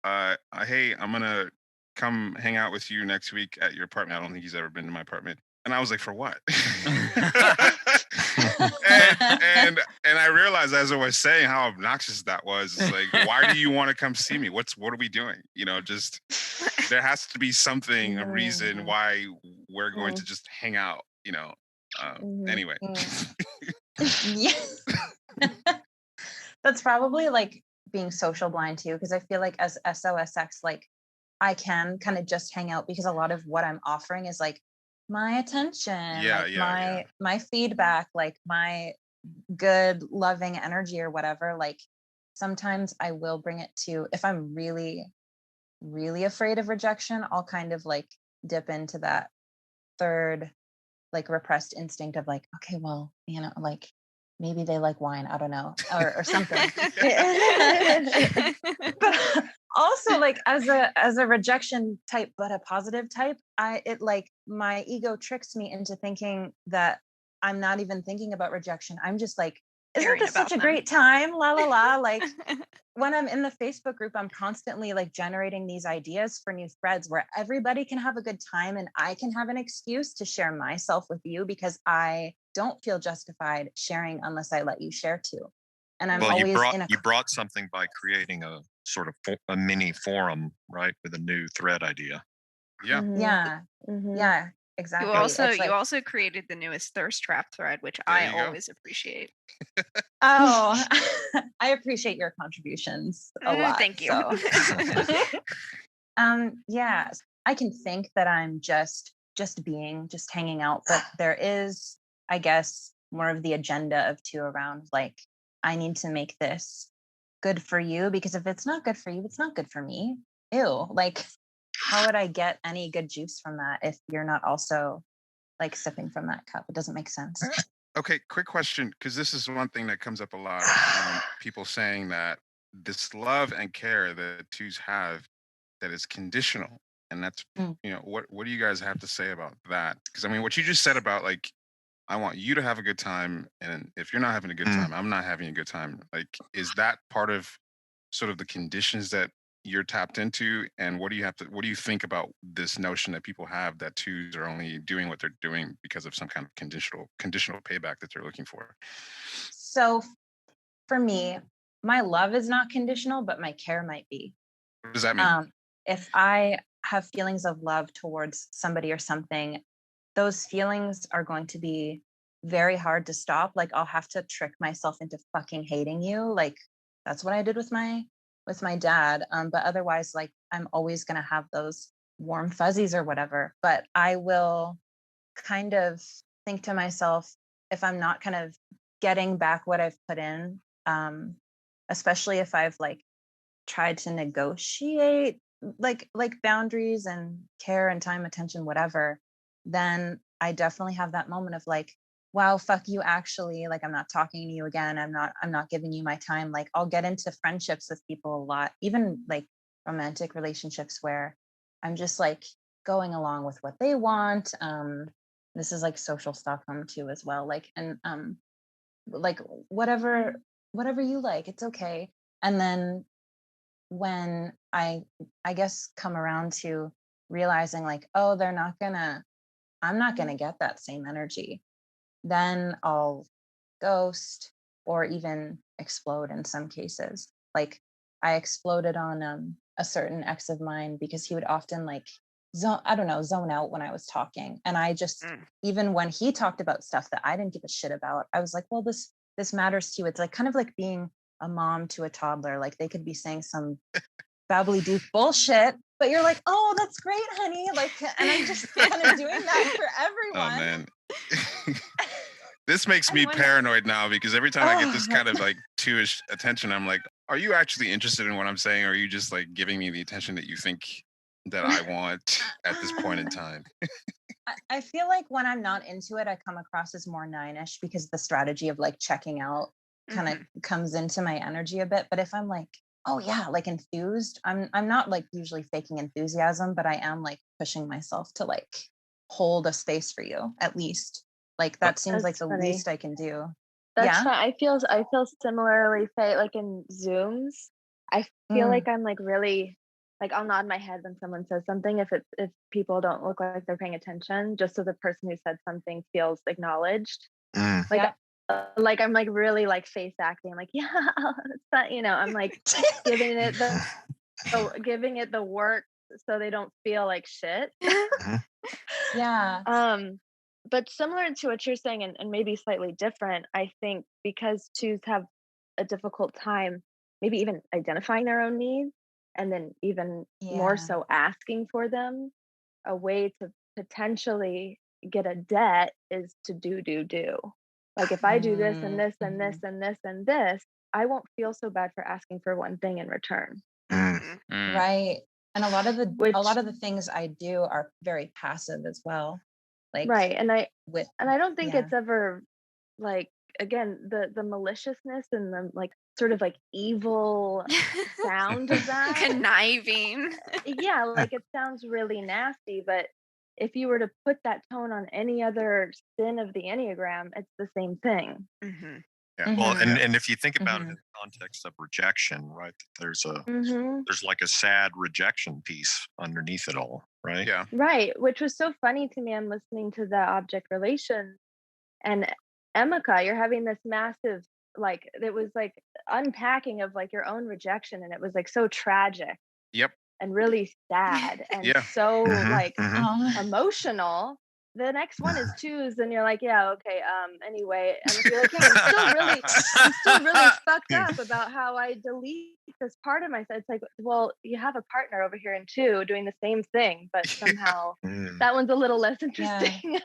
hey, I'm gonna come hang out with you next week at your apartment." I don't think he's ever been to my apartment, and I was like, "For what?" and I realized as I was saying how obnoxious that was. It's like, why do you want to come see me? What are we doing? Just there has to be something, a reason why we're going to just hang out. Anyway. Yeah. That's probably like being social blind too, because I feel like as SOSX, like I can kind of just hang out because a lot of what I'm offering is like my attention, Yeah, like yeah. my feedback, like my good loving energy or whatever. Like sometimes I will bring it to, if I'm really, really afraid of rejection, I'll kind of like dip into that third, like repressed instinct of like, okay, well, like maybe they like wine, I don't know, or something. But also like as a rejection type, but a positive type, my ego tricks me into thinking that I'm not even thinking about rejection. I'm just like, isn't Caring this such about a them. great time? La la la. Like when I'm in the Facebook group, I'm constantly like generating these ideas for new threads where everybody can have a good time and I can have an excuse to share myself with you because I don't feel justified sharing unless I let you share too. And I'm Well, always you brought something by creating a sort of a mini forum, right, with a new thread idea. Yeah. yeah, Mhm. yeah, exactly. You also created the newest thirst trap thread, which There I you go. always appreciate. Oh, I appreciate your contributions a lot. Thank you. So. Yeah, I can think that I'm just hanging out, but there is, I guess, more of the agenda of two around like, I need to make this good for you because if it's not good for you, it's not good for me. Ew, like how would I get any good juice from that if you're not also like sipping from that cup? It doesn't make sense. Okay, quick question, because this is one thing that comes up a lot. People saying that this love and care that twos have, that is conditional, and that's Mm. what do you guys have to say about that? Because I mean, what you just said about like, I want you to have a good time, and if you're not having a good time, I'm not having a good time. Like, is that part of sort of the conditions that you're tapped into? And what do you think about this notion that people have that twos are only doing what they're doing because of some kind of conditional payback that they're looking for? So for me, my love is not conditional, but my care might be. What does that mean? If I have feelings of love towards somebody or something, those feelings are going to be very hard to stop. Like I'll have to trick myself into fucking hating you. Like that's what I did with my dad. But otherwise, like I'm always gonna have those warm fuzzies or whatever. But I will kind of think to myself, if I'm not kind of getting back what I've put in, especially if I've like tried to negotiate like boundaries and care and time, attention, whatever, then I definitely have that moment of like, wow, fuck you, actually, like I'm not talking to you again. I'm not giving you my time. Like I'll get into friendships with people a lot, even like romantic relationships where I'm just like going along with what they want. This is like social Stockholm too as well. Like, and like whatever you like, it's okay. And then when I guess come around to realizing like, oh, I'm not gonna get that same energy, then I'll ghost or even explode in some cases. Like I exploded on a certain ex of mine because he would often like zone out when I was talking. And I just, even when he talked about stuff that I didn't give a shit about, I was like, well, this matters to you. It's like kind of like being a mom to a toddler. Like they could be saying some babbly doof bullshit, but you're like, oh, that's great, honey. Like, and I'm just kind of doing that for everyone. Oh man. This makes me paranoid now because every time I get this kind of like two-ish attention, I'm like, are you actually interested in what I'm saying? Or are you just like giving me the attention that you think that I want at this point in time? I feel like when I'm not into it, I come across as more nine-ish because the strategy of like checking out kind of comes into my energy a bit. But if I'm like, oh yeah, like enthused, I'm not like usually faking enthusiasm, but I am like pushing myself to like hold a space for you at least. Like that seems like the least I can do. That's fine. I feel similarly, Faye, like in Zooms. I feel like I'm like really like I'll nod my head when someone says something if people don't look like they're paying attention, just so the person who said something feels acknowledged. Like like I'm like really like face acting, like yeah, it's not, I'm like giving it the work so they don't feel like shit. Yeah. But similar to what you're saying, and maybe slightly different, I think because twos have a difficult time maybe even identifying their own needs and then even more so asking for them, a way to potentially get a debt is to do. Like if I do this and this and this and this and this, I won't feel so bad for asking for one thing in return. Right. And a lot of the things I do are very passive as well. Like right. And I don't think it's ever like, again, the maliciousness and the like sort of like evil sound of that. Conniving. Yeah, like it sounds really nasty, but if you were to put that tone on any other sin of the Enneagram, it's the same thing. Yeah. Well, and if you think about it in the context of rejection, right? There's like a sad rejection piece underneath it all, right? Yeah. Right. Which was so funny to me. I'm listening to the object relations, and Emeka, you're having this massive, like, it was like unpacking of like your own rejection, and it was like so tragic. Yep. And really sad and so like emotional. The next one is twos, and you're like, yeah, okay. Anyway, and if you're like, yeah, I'm still really fucked up about how I delete this part of myself. It's like, well, you have a partner over here in two doing the same thing, but somehow that one's a little less interesting.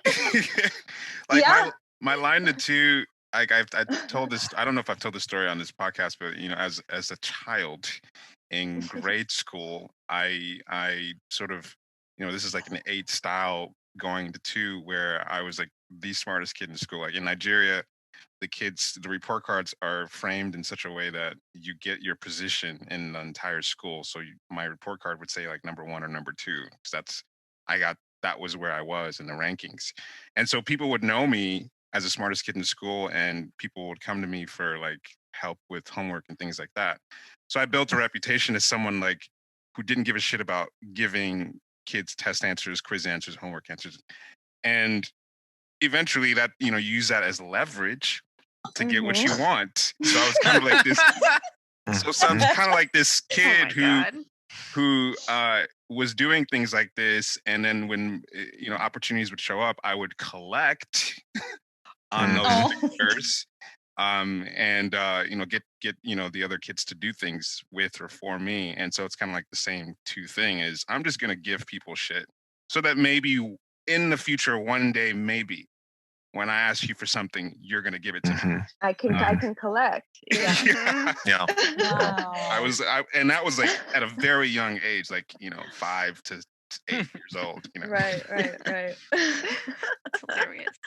Like my line to two, like I told this, I don't know if I've told this story on this podcast, but as a child in grade school, I sort of, this is like an 8 style going to 2 where I was like the smartest kid in school. Like in Nigeria, the report cards are framed in such a way that you get your position in the entire school. So my report card would say like number 1 or number 2, because that was where I was in the rankings. And so people would know me as the smartest kid in school, and people would come to me for like help with homework and things like that. So I built a reputation as someone like who didn't give a shit about giving kids test answers, quiz answers, homework answers. And eventually that, you use that as leverage to get what you want. So I was kind of like this, so I'm kind of like this kid who was doing things like this. And then when, opportunities would show up, I would collect on those stickers. And get the other kids to do things with or for me. And so it's kind of like the same 2 thing is I'm just going to give people shit so that maybe in the future, one day, maybe when I ask you for something, you're gonna give it to me. I can collect. Yeah. Yeah. Wow. And that was like at a very young age, like 5 to 8 years old. Right. That's hilarious.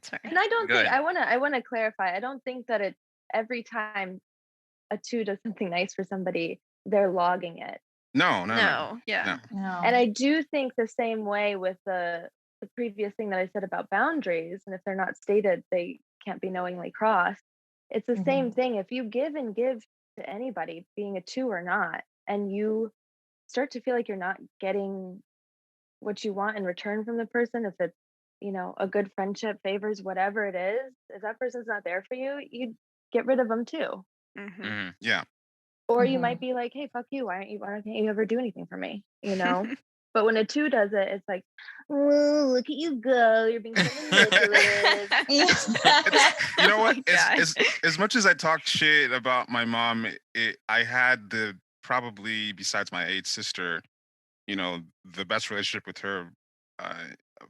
Sorry. And I don't Good. think I wanna clarify. I don't think that it's every time a two does something nice for somebody, they're logging it. No. Yeah. No. And I do think the same way with the previous thing that I said about boundaries, and if they're not stated, they can't be knowingly crossed. It's the same thing. If you give and give to anybody, being a two or not, and you start to feel like you're not getting what you want in return from the person, if it's a good friendship, favors, whatever it is, if that person's not there for you, you get rid of them too. Mm-hmm. Yeah. Or you might be like, hey, fuck you. Why don't you ever do anything for me? But when a two does it, it's like, oh, look at you go. You're being so manipulative. You know what? God. As much as I talked shit about my mom, I had probably, besides my eighth sister, the best relationship with her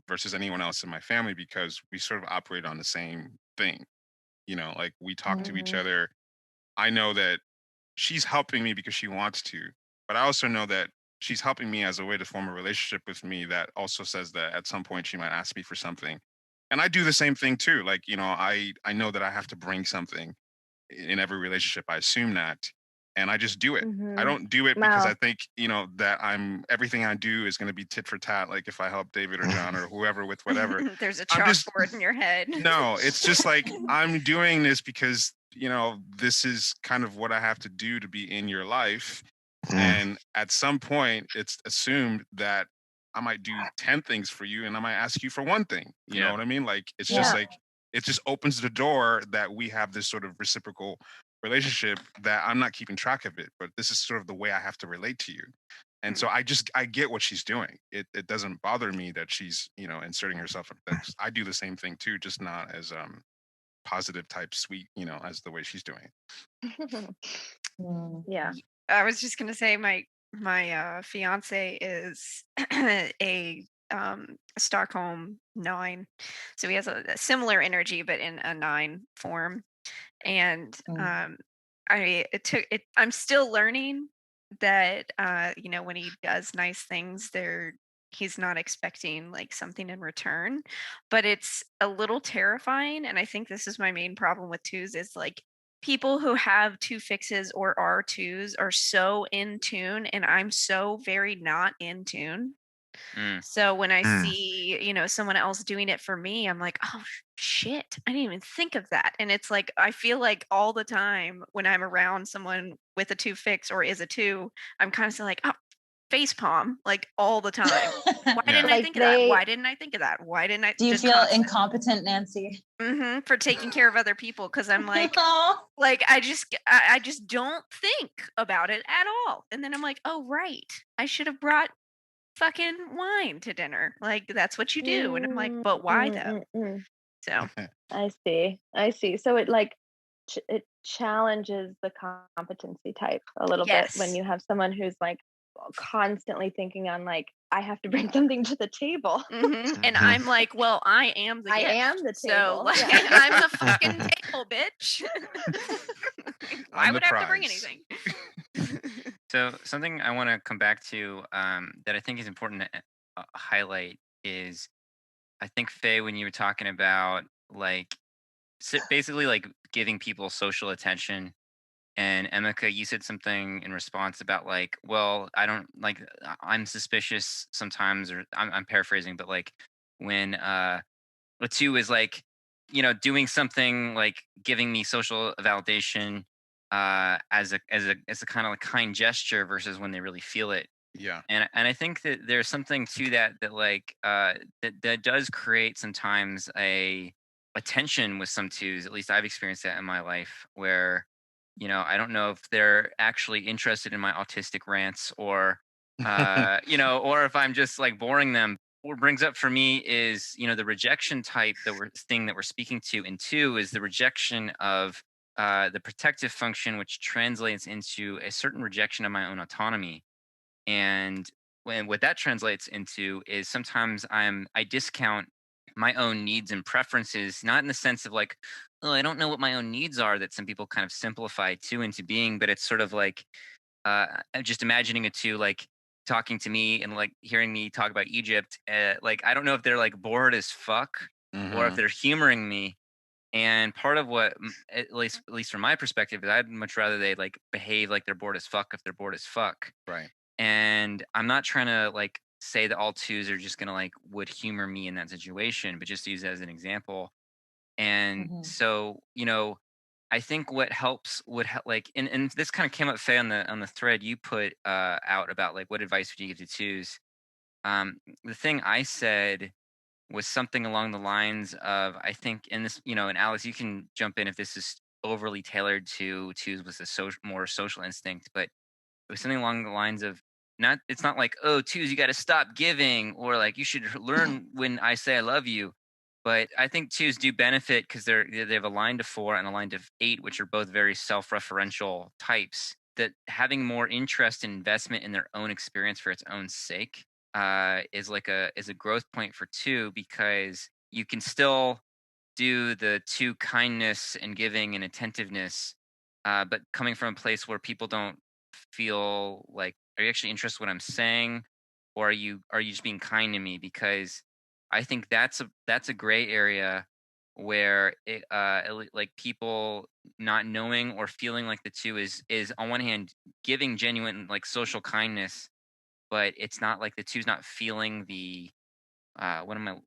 versus anyone else in my family, because we sort of operate on the same thing. Like we talk to each other. I know that she's helping me because she wants to, but I also know that she's helping me as a way to form a relationship with me that also says that at some point she might ask me for something. And I do the same thing too. Like, I know that I have to bring something in every relationship. I assume that. And I just do it. I don't do it because I think, that everything I do is going to be tit for tat. Like if I help David or John or whoever with whatever. There's a chalkboard in your head. No, it's just like, I'm doing this because, this is kind of what I have to do to be in your life. And at some point, it's assumed that I might do 10 things for you and I might ask you for one thing. You know what I mean? Like, it's just like, it just opens the door that we have this sort of reciprocal relationship that I'm not keeping track of it, but this is sort of the way I have to relate to you. And so I get what she's doing. It doesn't bother me that she's, inserting herself. I do the same thing too, just not as positive type sweet, as the way she's doing it. Yeah. I was just gonna say my fiance is a Stockholm 9, so he has a similar energy but in a 9 form, and I'm still learning that when he does nice things, he's not expecting like something in return, but it's a little terrifying. And I think this is my main problem with twos is like people who have two fixes or are twos are so in tune, and I'm so very not in tune. So when I see, someone else doing it for me, I'm like, oh shit, I didn't even think of that. And it's like, I feel like all the time when I'm around someone with a two fix or is a two, I'm constantly like, oh, face palm, like all the time. Why didn't I think of that? Why didn't I think of that? Why didn't I? Do you feel incompetent, Nancy? For taking care of other people, because I'm like, like I just don't think about it at all. And then I'm like, oh right, I should have brought fucking wine to dinner. Like that's what you do. And I'm like, but why though? So I see. So it like it challenges the competency type a little bit when you have someone who's like constantly thinking on like, I have to bring something to the table. And I'm like, well, I am the table. So like, I'm the fucking table, bitch. Why would I have to bring anything? So something I want to come back to that I think is important to highlight is, I think Fay, when you were talking about like basically like giving people social attention, and Emeka, you said something in response about like, well, I don't like, I'm suspicious sometimes, or I'm paraphrasing, but like when a two is like, doing something like giving me social validation as a kind of like kind gesture versus when they really feel it. Yeah. And I think that there's something to that like that does create sometimes a tension with some twos. At least I've experienced that in my life, where I don't know if they're actually interested in my autistic rants or or if I'm just like boring them. What brings up for me is the rejection type that we're speaking to in two is the rejection of the protective function, which translates into a certain rejection of my own autonomy. And what that translates into is sometimes I discount my own needs and preferences, not in the sense of like, oh, I don't know what my own needs are, that some people kind of simplify two into being, but it's sort of like I'm just imagining a two like talking to me and like hearing me talk about Egypt. Like I don't know if they're like bored as fuck or if Mhm. they're humoring me. And part of what, at least from my perspective, is I'd much rather they like behave like they're bored as fuck if they're bored as fuck. Right. And I'm not trying to like say that all twos are just gonna like would humor me in that situation, but just use it as an example. And Mhm. so, I think what helps would help, like, and this kind of came up, Faye, on the thread you put out about like what advice would you give to twos. The thing I said was something along the lines of, I think, in this, and Alex, you can jump in if this is overly tailored to twos with a more social instinct, but it was something along the lines of, not, it's not like, oh, twos, you got to stop giving, or like you should learn when I say I love you. But I think twos do benefit because they have a line to 4 and a line to 8, which are both very self-referential types. That having more interest and investment in their own experience for its own sake is a growth point for two, because you can still do the two kindness and giving and attentiveness, but coming from a place where people don't feel like, are you actually interested in what I'm saying, or are you just being kind to me? Because I think that's a gray area where like people not knowing or feeling like the two is on one hand giving genuine like social kindness, but it's not like the two's not feeling the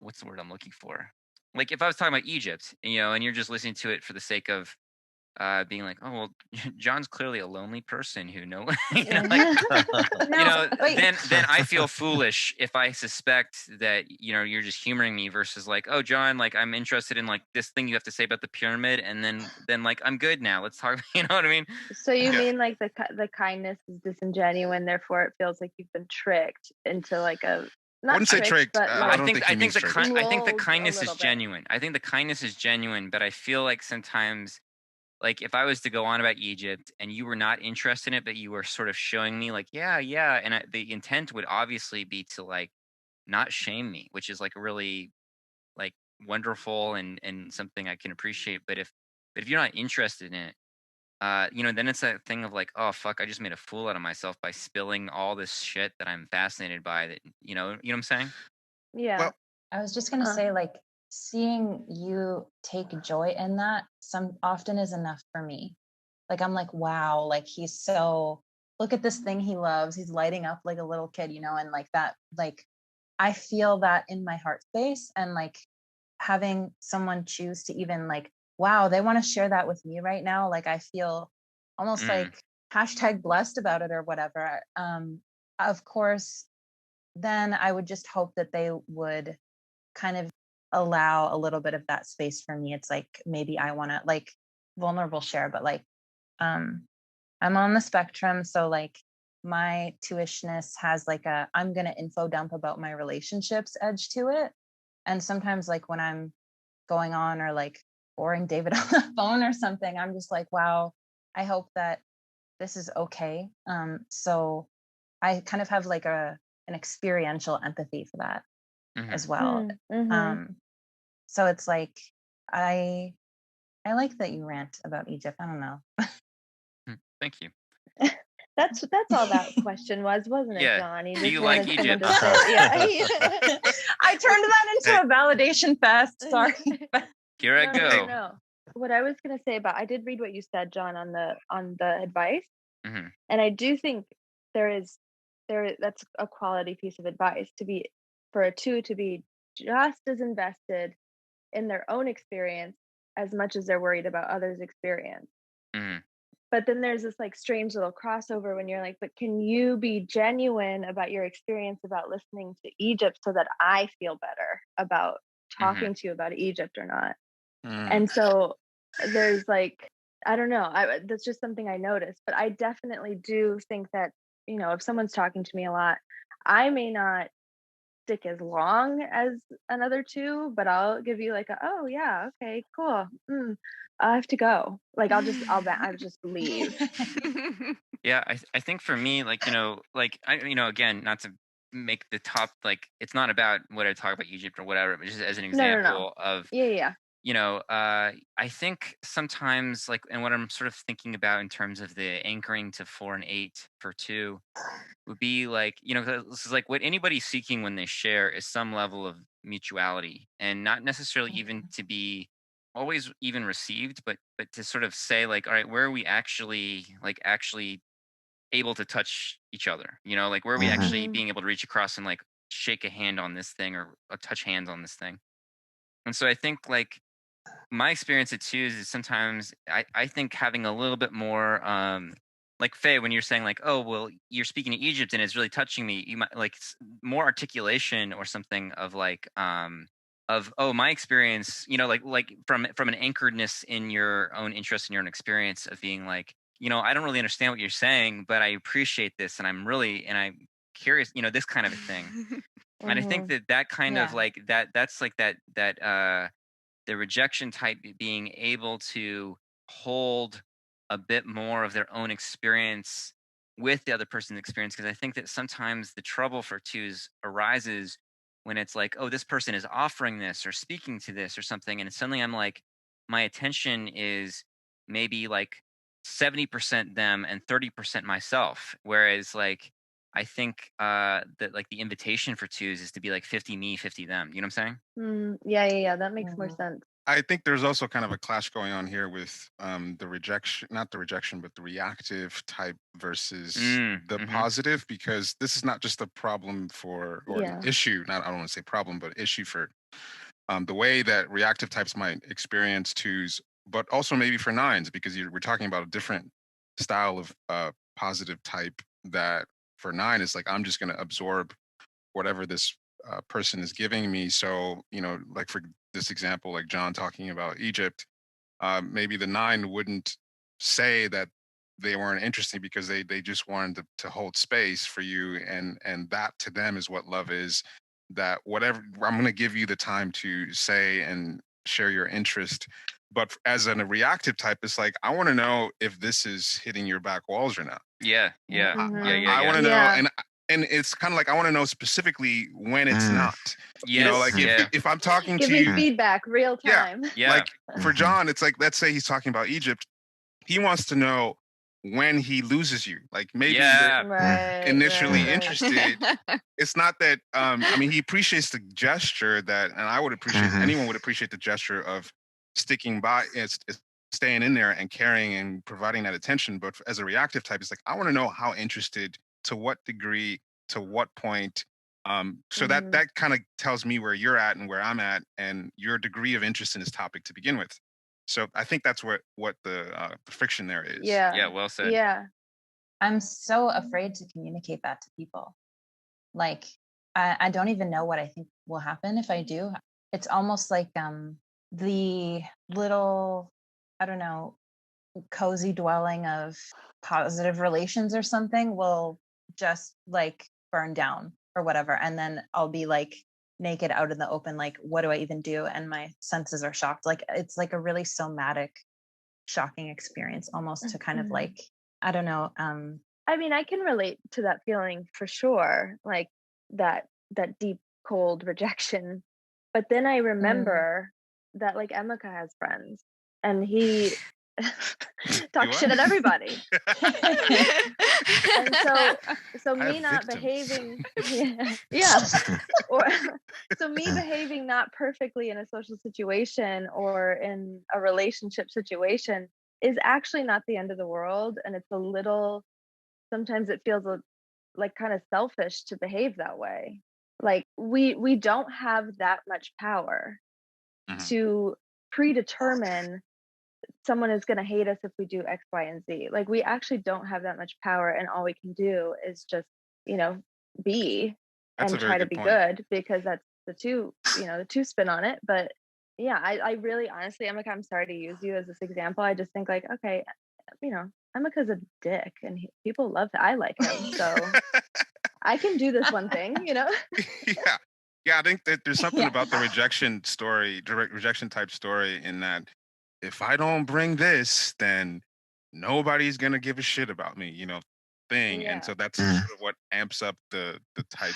what's the word I'm looking for? Like if I was talking about Egypt, and you're just listening to it for the sake of being like, oh well, John's clearly a lonely person who like, No, wait. then I feel foolish if I suspect that you're just humoring me, versus like, oh John, like I'm interested in like this thing you have to say about the pyramid, and then like I'm good now. Let's talk. You know what I mean? So you Yeah. mean like the kindness is disingenuine, therefore it feels like you've been tricked into like a I wouldn't say tricked. but I like don't think he means tricked. I think the lulled a kindness is little bit. genuine. I think the kindness is genuine, but I feel like sometimes, like if I was to go on about Egypt and you were not interested in it, but you were sort of showing me like, yeah, and the intent would obviously be to like not shame me, which is like really like wonderful and something I can appreciate. But if you're not interested in it, then it's that thing of like, oh fuck, I just made a fool out of myself by spilling all this shit that I'm fascinated by. That you know what I'm saying? Yeah. Well, I was just gonna say, like, seeing you take joy in that some often is enough for me. Like, I'm like, wow, like he's so, look at this thing he loves. He's lighting up like a little kid, and like that, like I feel that in my heart space, and like having someone choose to even like, wow, they want to share that with me right now. Like I feel almost Mm. like hashtag blessed about it or whatever. Of course, then I would just hope that they would kind of allow a little bit of that space for me. It's like maybe I want to like vulnerable share, but like um I'm on the spectrum, so like my two-ishness has like a I'm gonna info dump about my relationships edge to it. And sometimes like when I'm going on or like boring David on the phone or something, I'm just like, wow, I hope that this is okay. So I kind of have like an experiential empathy for that Mhm. as well. Mm-hmm. So it's like I like that you rant about Egypt. I don't know. Thank you. That's all that question was, wasn't it, Yeah. John? You Do just you like wanted someone Egypt? to say, yeah. I turned that into a validation fest. Sorry. Here I No, go. no. What I was gonna say about, I did read what you said, John, on the advice, Hmm. and I do think that's a quality piece of advice, to be for a two to be just as invested in their own experience as much as they're worried about others' experience. Hmm. But then there's this like strange little crossover when you're like, but can you be genuine about your experience about listening to Egypt so that I feel better about talking to you about Egypt or not? And so there's like, I don't know, that's just something I noticed, but I definitely do think that, if someone's talking to me a lot, I may not stick as long as another two, but I'll give you like oh yeah, okay, cool. I have to go. Like I'll just leave. Yeah, I think for me, like like I again, not to make the top, like, it's not about what I talk about Egypt or whatever, but just as an No, no, no. example of, Yeah. I think sometimes, like, and what I'm sort of thinking about in terms of the anchoring to 4 and 8 for 2 would be like, this is like what anybody's seeking when they share is some level of mutuality, and not necessarily even to be always even received, but to sort of say like, all right, where are we actually able to touch each other? Like, where are we actually Mhm. being able to reach across and like shake a hand on this thing, or touch hands on this thing? And so I think, like, my experience at twos is sometimes I think having a little bit more, like Faye, when you're saying like, oh well, you're speaking to Egypt and it's really touching me, you might like more articulation or something of like, of, oh, my experience, like from an anchoredness in your own interest and your own experience of being like, I don't really understand what you're saying, but I appreciate this, and I'm curious, this kind of a thing. And I think Mhm. that kind of Yeah. like that's like that the rejection type being able to hold a bit more of their own experience with the other person's experience, because I think that sometimes the trouble for twos arises when it's like, oh, this person is offering this or speaking to this or something, and suddenly I'm like, my attention is maybe like 70% them and 30% myself, whereas like I think that like the invitation for twos is to be like 50 me, 50 them. You know what I'm saying? Yeah. That makes more Mhm. sense. I think there's also kind of a clash going on here with the rejection, not the rejection, but the reactive type versus the Mm-hmm. positive, because this is not just a problem or an Yeah. issue. Not, I don't want to say problem, but issue for the way that reactive types might experience twos, but also maybe for nines, because we're talking about a different style of positive type that for nine is like, I'm just going to absorb whatever this person is giving me. So, like for this example, like John talking about Egypt, maybe the nine wouldn't say that they weren't interesting because they just wanted to hold space for you, and that to them is what love is. That whatever, I'm going to give you the time to say and share your interest. But as a reactive type, it's like, I want to know if this is hitting your back walls or not. Yeah. Mhm. I want to know, Yeah. and it's kind of like, I want to know specifically when it's not. Yes. Like Yeah. if I'm talking Give to me you, feedback, real yeah, time. Yeah. like for John, it's like, let's say he's talking about Egypt. He wants to know when he loses you. Like maybe you're Yeah. initially Right. interested. It's not that I mean, he appreciates the gesture that, and I would appreciate, anyone would appreciate the gesture of sticking by, it's staying in there and caring and providing that attention. But as a reactive type, it's like, I want to know how interested, to what degree, to what point. So that Mhm. that kind of tells me where you're at and where I'm at, and your degree of interest in this topic to begin with. So I think that's what the friction there is. Yeah. Yeah. Well said. Yeah. I'm so afraid to communicate that to people. Like, I don't even know what I think will happen if I do. It's almost like the little, I don't know, cozy dwelling of positive relations or something will just like burn down or whatever. And then I'll be like naked out in the open, like, what do I even do? And my senses are shocked. Like, it's like a really somatic, shocking experience, almost to kind of Mhm. like, I don't know. I mean, I can relate to that feeling for sure, like that deep, cold rejection. But then I remember that like Emeka has friends, and he talks shit what? at everybody. And so I me have not victims. behaving, yeah, or so me behaving not perfectly in a social situation or in a relationship situation is actually not the end of the world, and it's a little, sometimes it feels like kind of selfish to behave that way. Like we don't have that much power Mhm. to predetermine someone is going to hate us if we do X, Y, and Z. Like we actually don't have that much power, and all we can do is just, be That's a and very try to good be point. good, because that's the two spin on it. But yeah, I really honestly, I'm sorry to use you as this example. I just think like, okay, Emeka's a dick, and people love him. I like him, so I can do this one thing. Yeah. Yeah, I think that there's something Yeah. about the rejection story, direct rejection type story, in that if I don't bring this, then nobody's gonna give a shit about me. thing. Yeah. And so that's sort of what amps up the type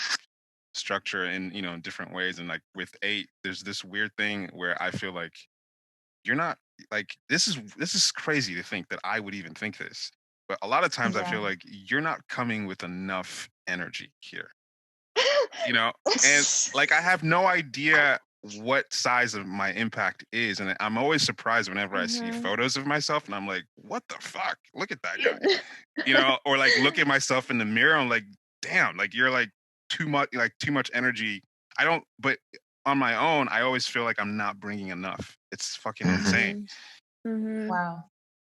structure in, you know, in different ways. And like with 8, there's this weird thing where I feel like you're not like this is crazy to think that I would even think this. But a lot of times I Yeah. feel like you're not coming with enough energy here. You know, and like I have no idea what size of my impact is, and I'm always surprised whenever I see photos of myself and I'm like, what the fuck, look at that guy. You know, or like look at myself in the mirror, I'm like, damn, like you're like too much energy. I don't, but on my own I always feel like I'm not bringing enough. It's fucking insane. Mm-hmm. Wow.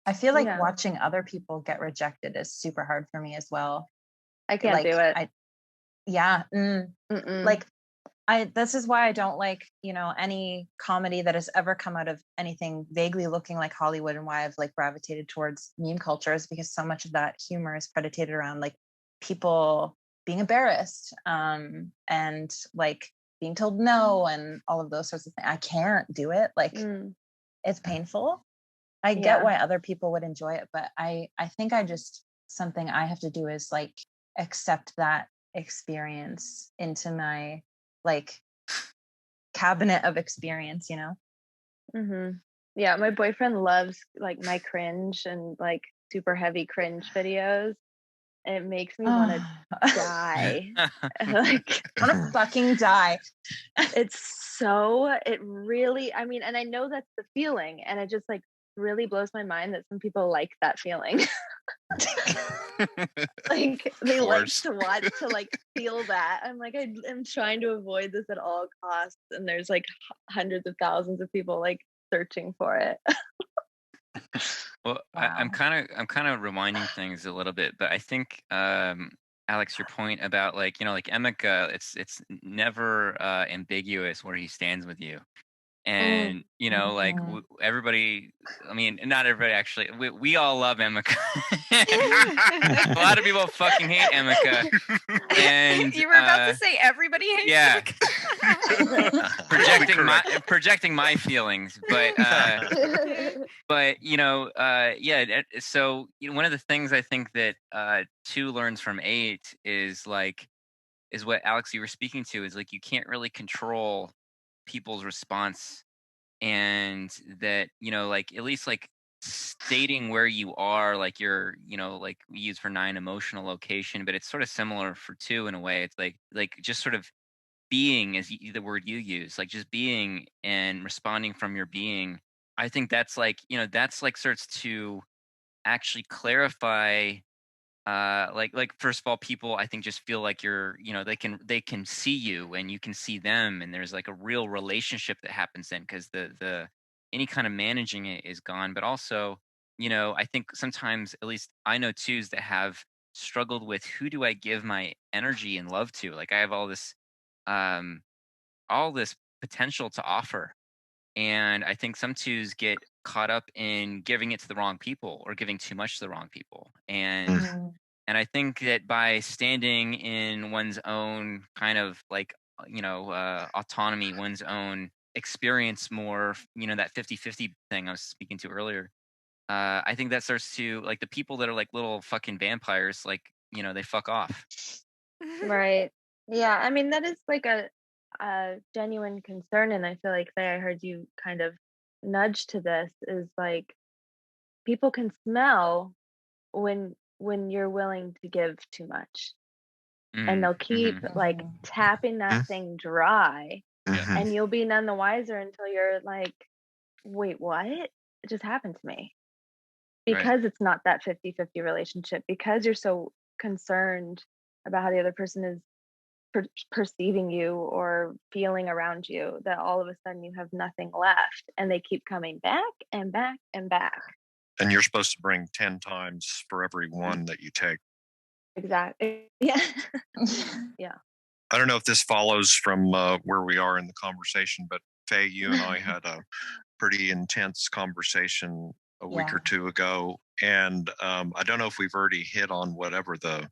I feel like Yeah. watching other people get rejected is super hard for me as well. I can't do it. Like this is why I don't like, you know, any comedy that has ever come out of anything vaguely looking like Hollywood, and why I've like gravitated towards meme culture is because so much of that humor is predicated around like people being embarrassed, and like being told no and all of those sorts of things. I can't do it. Like it's painful. I get why other people would enjoy it, but I think something I have to do is like accept that experience into my like cabinet of experience, you know? Yeah, my boyfriend loves like my cringe and like super heavy cringe videos. It makes me want to die. Like I want to fucking die. It really, I mean, and I know that's the feeling, and it just like really blows my mind that some people like that feeling. Like they like to watch to like feel that. I'm like, I'm trying to avoid this at all costs, and there's like hundreds of thousands of people like searching for it. Well, Wow. I'm kind of reminding things a little bit, but I think Alex, your point about like, you know, like Emeka, it's never ambiguous where he stands with you. And you know, like everybody, I mean, not everybody actually. We all love Emeka. A lot of people fucking hate Emeka. And you were about to say everybody hates Emeka. projecting my feelings, but you know, So you know, one of the things I think that 2 learns from 8 is what Alex you were speaking to, is like you can't really control people's response, and that, you know, like at least like stating where you are, like you're, you know, like we use for 9 emotional location, but it's sort of similar for 2 in a way. It's like just sort of being is the word you use, like just being and responding from your being. I think that's like, you know, that's like starts to actually clarify like first of all, people I think just feel like you're, you know, they can see you and you can see them, and there's like a real relationship that happens then, because the any kind of managing it is gone. But also, you know, I think sometimes, at least I know twos that have struggled with, who do I give my energy and love to? Like I have um all this potential to offer, and I think some twos get caught up in giving it to the wrong people or giving too much to the wrong people. And I think that by standing in one's own kind of like, you know, autonomy, one's own experience more, you know, that 50-50 thing I was speaking to earlier, I think that starts to, like, the people that are like little fucking vampires, like, you know, they fuck off. Right. Yeah. I mean, that is like a genuine concern. And I feel like, Faye, I heard you kind of nudge to this, is like people can smell when you're willing to give too much. And they'll keep like tapping that thing dry, and you'll be none the wiser until you're like, wait, what? It just happened to me. Because it's not that 50-50 relationship, because you're so concerned about how the other person is perceiving you or feeling around you, that all of a sudden you have nothing left, and they keep coming back and back and back. And you're supposed to bring 10 times for every one that you take. Exactly. Yeah. Yeah. I don't know if this follows from where we are in the conversation, but Fay, you and I had a pretty intense conversation a week or two ago. And I don't know if we've already hit on whatever the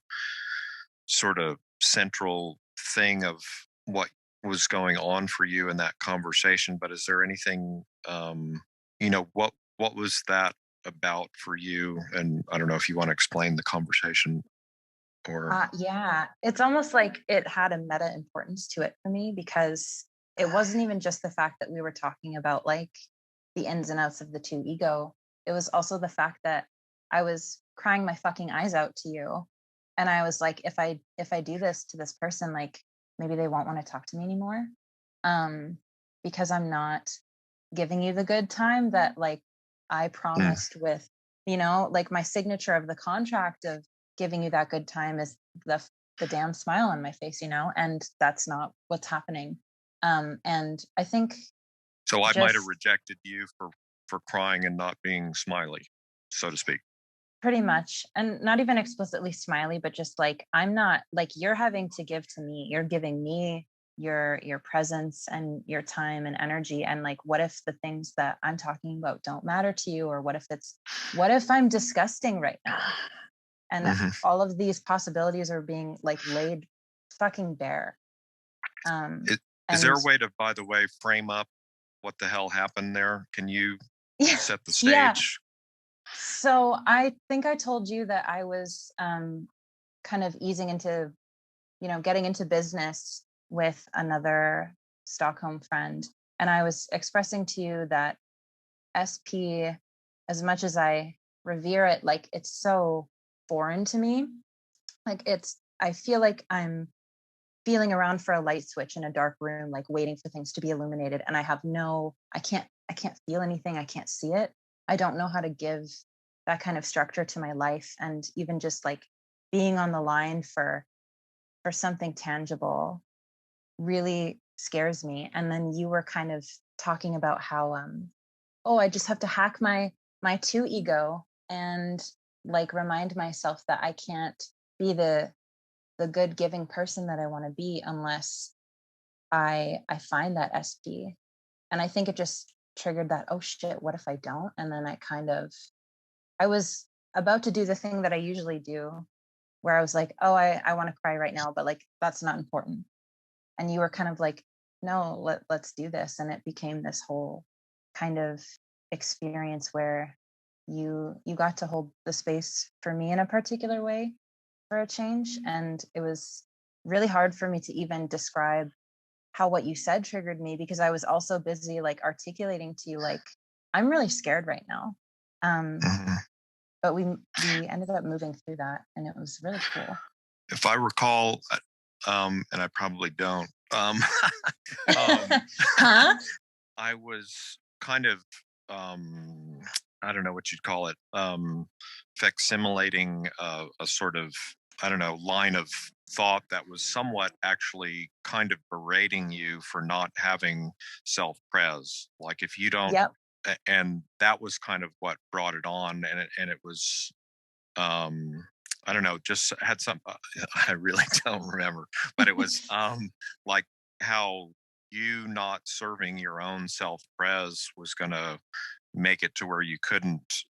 sort of central thing of what was going on for you in that conversation, but is there anything, you know, what was that about for you? And I don't know if you want to explain the conversation. Or Yeah, it's almost like it had a meta importance to it for me, because it wasn't even just the fact that we were talking about like the ins and outs of the two ego. It was also the fact that I was crying my fucking eyes out to you. And I was like, if I do this to this person, like maybe they won't want to talk to me anymore. Because I'm not giving you the good time that like I promised with, like my signature of the contract of giving you that good time is the damn smile on my face, and that's not what's happening. And I think so I might have just rejected you for crying and not being smiley, so to speak. pretty much, and not even explicitly smiley, but just like I'm not like you're having to give to me, you're giving me your presence and your time and energy, and like what if the things that I'm talking about don't matter to you, or what if I'm disgusting right now, and all of these possibilities are being like laid fucking bare. Is there a And way to, by the way, frame up what the hell happened there? Can you yeah, set the yeah. stage? So I think I told you that I was kind of easing into, getting into business with another Stockholm friend. And I was expressing to you that SP, as much as I revere it, like it's so foreign to me. Like I feel like I'm feeling around for a light switch in a dark room, like waiting for things to be illuminated. And I can't feel anything. I can't see it. I don't know how to give that kind of structure to my life. And even just like being on the line for something tangible really scares me. And then you were kind of talking about how, I just have to hack my two ego and like remind myself that I can't be the good giving person that I want to be unless I find that SP. And I think it just triggered that, oh shit, what if I don't? And then I was about to do the thing that I usually do, where I was like, oh, I want to cry right now, but like that's not important. And you were kind of like, no, let's do this. And it became this whole kind of experience where you got to hold the space for me in a particular way for a change. And it was really hard for me to even describe how what you said triggered me, because I was also busy like articulating to you like I'm really scared right now. But we ended up moving through that, and it was really cool. If I recall, and I probably don't, Huh? I was kind of I don't know what you'd call it, facsimilating a sort of, I don't know, line of thought that was somewhat actually kind of berating you for not having self-pres. Like if you don't, Yep. and that was kind of what brought it on. And it was, I don't know, just had some, I really don't remember, but it was like how you not serving your own self-pres was going to make it to where you couldn't,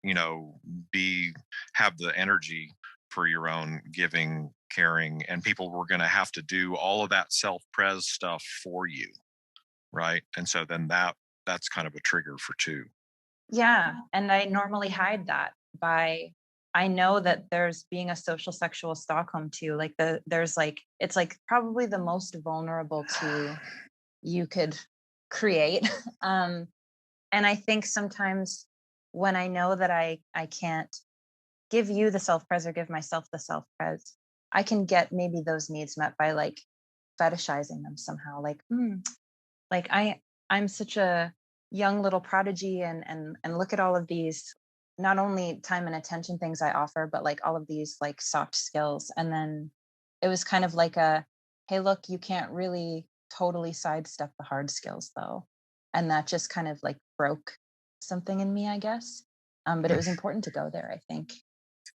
have the energy for your own giving, caring, and people were going to have to do all of that self-pres stuff for you, right? And so then that's kind of a trigger for two. Yeah, and I normally hide that by, I know that there's being a social sexual Stockholm too, like there's like, it's like probably the most vulnerable to you could create. And I think sometimes when I know that I can't give you the self-pres or give myself the self-pres, I can get maybe those needs met by like fetishizing them somehow. Like, like I'm such a young little prodigy, and look at all of these, not only time and attention things I offer, but like all of these like soft skills. And then it was kind of like a, hey, look, you can't really totally sidestep the hard skills though. And that just kind of like broke something in me, I guess. But it was important to go there, I think.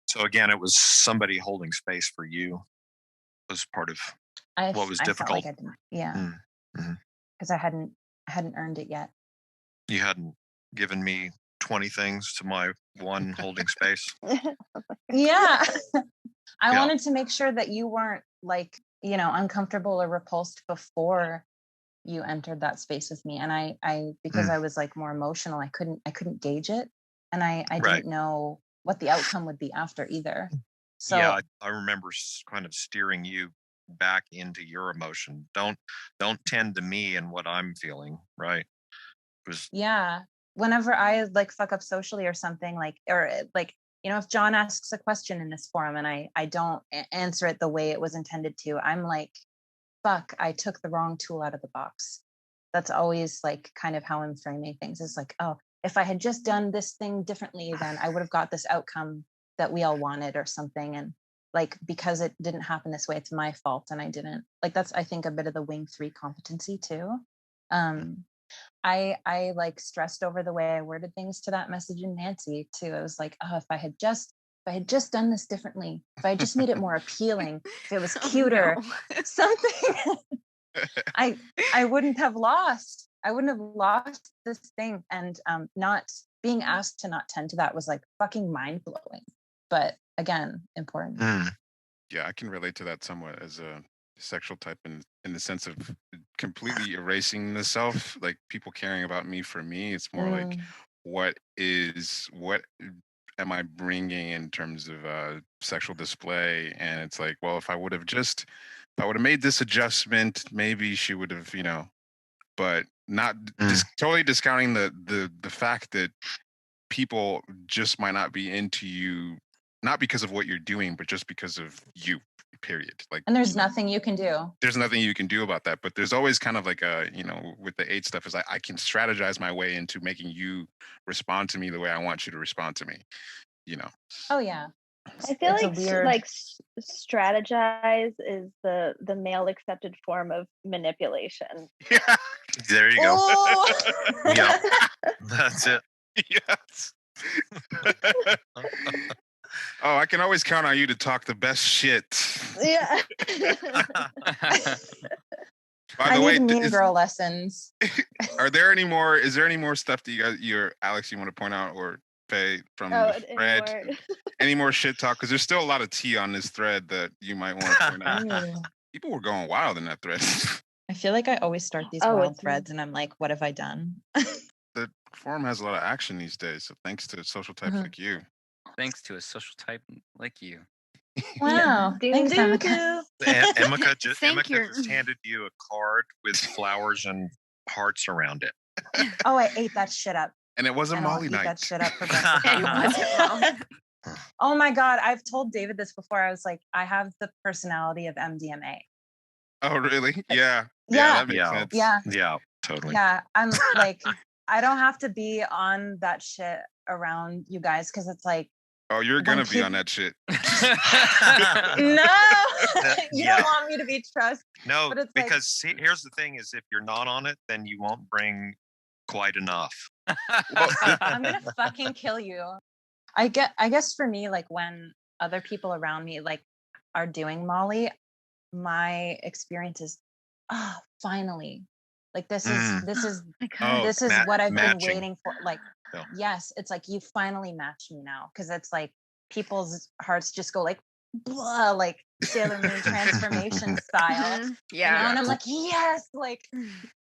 So again, it was somebody holding space for you was part of what was difficult. Felt like I didn't, yeah, because I hadn't earned it yet. You hadn't given me 20 things to my one holding space. Yeah. I wanted to make sure that you weren't like, uncomfortable or repulsed before you entered that space with me. And I because I was like more emotional, I couldn't gauge it. And I didn't know what the outcome would be after either. So yeah, I remember kind of steering you back into your emotion. Don't tend to me and what I'm feeling, right? Because yeah, whenever I like fuck up socially or something, like, or like, you know, if John asks a question in this forum and I don't answer it the way it was intended to, I'm like, fuck, I took the wrong tool out of the box. That's always like kind of how I'm framing things. It's like, oh, if I had just done this thing differently, then I would have got this outcome that we all wanted or something. And like, because it didn't happen this way, it's my fault. And I didn't. Like, that's, I think, a bit of the wing 3 competency too. I like stressed over the way I worded things to that message in Nancy too. I was like, oh, if I had just done this differently, if I had just made it more appealing, if it was cuter, something, I wouldn't have lost. I wouldn't have lost this thing. And not being asked to not tend to that was like fucking mind blowing. But again, important. Yeah, I can relate to that somewhat as a sexual type in the sense of completely erasing the self, like people caring about me for me. It's more like what am I bringing in terms of sexual display? And it's like, well, if I would have made this adjustment, maybe she would have, but not totally discounting the fact that people just might not be into you, not because of what you're doing, but just because of you, period. Like, and there's nothing you can do. There's nothing you can do about that. But there's always kind of like with the 8 stuff is I can strategize my way into making you respond to me the way I want you to respond to me. Oh yeah. I feel like strategize is the male accepted form of manipulation. Yeah. There you go. Yeah, that's it. Yes. Oh, I can always count on you to talk the best shit. Yeah. By the way, mean girl lessons. Is there any more stuff that Alex, you want to point out, or Fay from the thread? Any more shit talk? Because there's still a lot of tea on this thread that you might want to point out. People were going wild in that thread. I feel like I always start these wild threads and I'm like, what have I done? The forum has a lot of action these days, so thanks to social types like you. Thanks to a social type like you. Wow. Thanks, Emeka. Emeka just handed you a card with flowers and hearts around it. Oh, I ate that shit up. And it wasn't Molly night. That shit up for breakfast. Oh my God. I've told David this before. I was like, I have the personality of MDMA. Oh, really? Yeah. Yeah. That makes sense. Yeah. Yeah, totally. Yeah. I'm like, I don't have to be on that shit around you guys because it's like, oh, you're going to be on that shit. No, you don't want me to be trust. No, but because here's the thing is if you're not on it, then you won't bring quite enough. I'm going to fucking kill you. I guess for me, like when other people around me like are doing Molly, my experience is, finally, like this is what I've been waiting for. Like, yes, it's like you finally match me now, because it's like people's hearts just go like blah, like Sailor Moon transformation style. Yeah, and I'm like, yes, like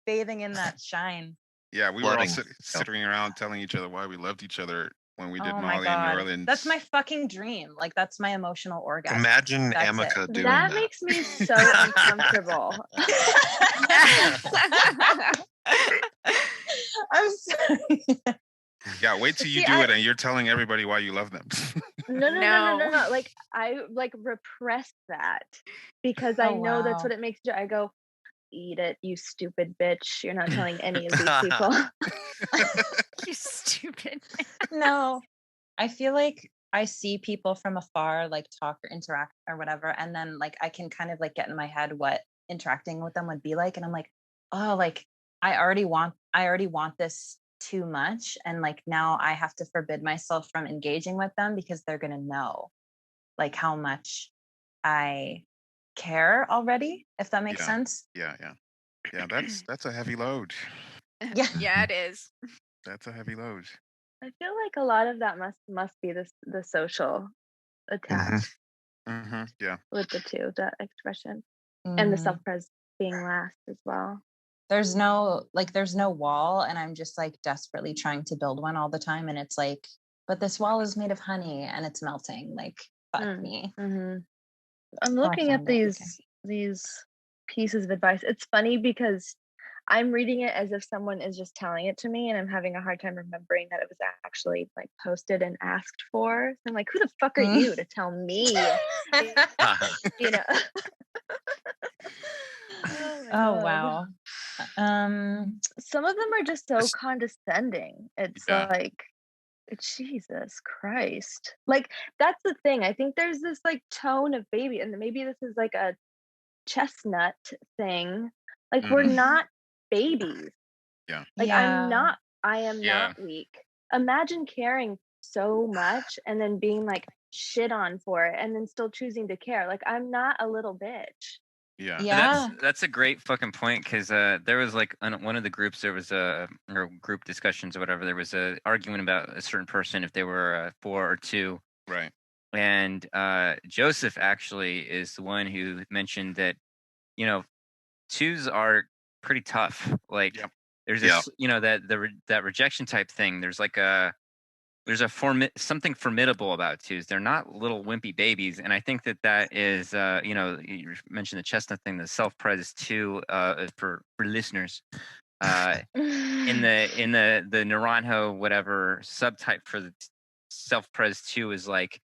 bathing in that shine. Yeah, we were all sitting around telling each other why we loved each other when we did Molly in New Orleans. That's my fucking dream. Like, that's my emotional orgasm. Imagine Emeka doing that. That makes me so uncomfortable. I'm sorry. Yeah, wait till you do it and you're telling everybody why you love them. No. Like, I repress that because I know that's what it makes you. I go, eat it, you stupid bitch. You're not telling any of these people. You stupid. No, I feel like I see people from afar, like talk or interact or whatever. And then like, I can kind of like get in my head what interacting with them would be like. And I'm like, oh, like I already want this too much. And like, now I have to forbid myself from engaging with them because they're going to know like how much I care already, if that makes sense. Yeah, that's a heavy load. Yeah, it is. That's a heavy load. I feel like a lot of that must be the social attached. Yeah, with the two, that expression and the self-pres being last as well. There's no wall, and I'm just like desperately trying to build one all the time, and it's like, but this wall is made of honey and it's melting. Like, fuck me. Mm-hmm. I'm I looking at found it. Okay. these pieces of advice. It's funny because I'm reading it as if someone is just telling it to me, and I'm having a hard time remembering that it was actually like posted and asked for. So I'm like, who the fuck are you to tell me? You know. Oh, Oh wow. Some of them are just so condescending. It's Yeah. like, Jesus Christ. Like, that's the thing. I think there's this like tone of baby, and maybe this is like a chestnut thing. Like, we're not babies. Yeah. Like, I am Yeah. not weak. Imagine caring so much and then being like shit on for it and then still choosing to care. Like, I'm not a little bitch. Yeah. And that's a great fucking point, because there was like on one of the groups, there was or group discussions or whatever, there was a argument about a certain person, if they were 4 or 2. Right. And Joseph actually is the one who mentioned that, you know, 2s are pretty tough. Like, Yep. there's this, you know, that rejection type thing. There's like something formidable about 2s. They're not little wimpy babies, and I think that is, you know, you mentioned the chestnut thing, the self-pres 2, for listeners. In the Naranjo whatever subtype for the self-pres 2 is like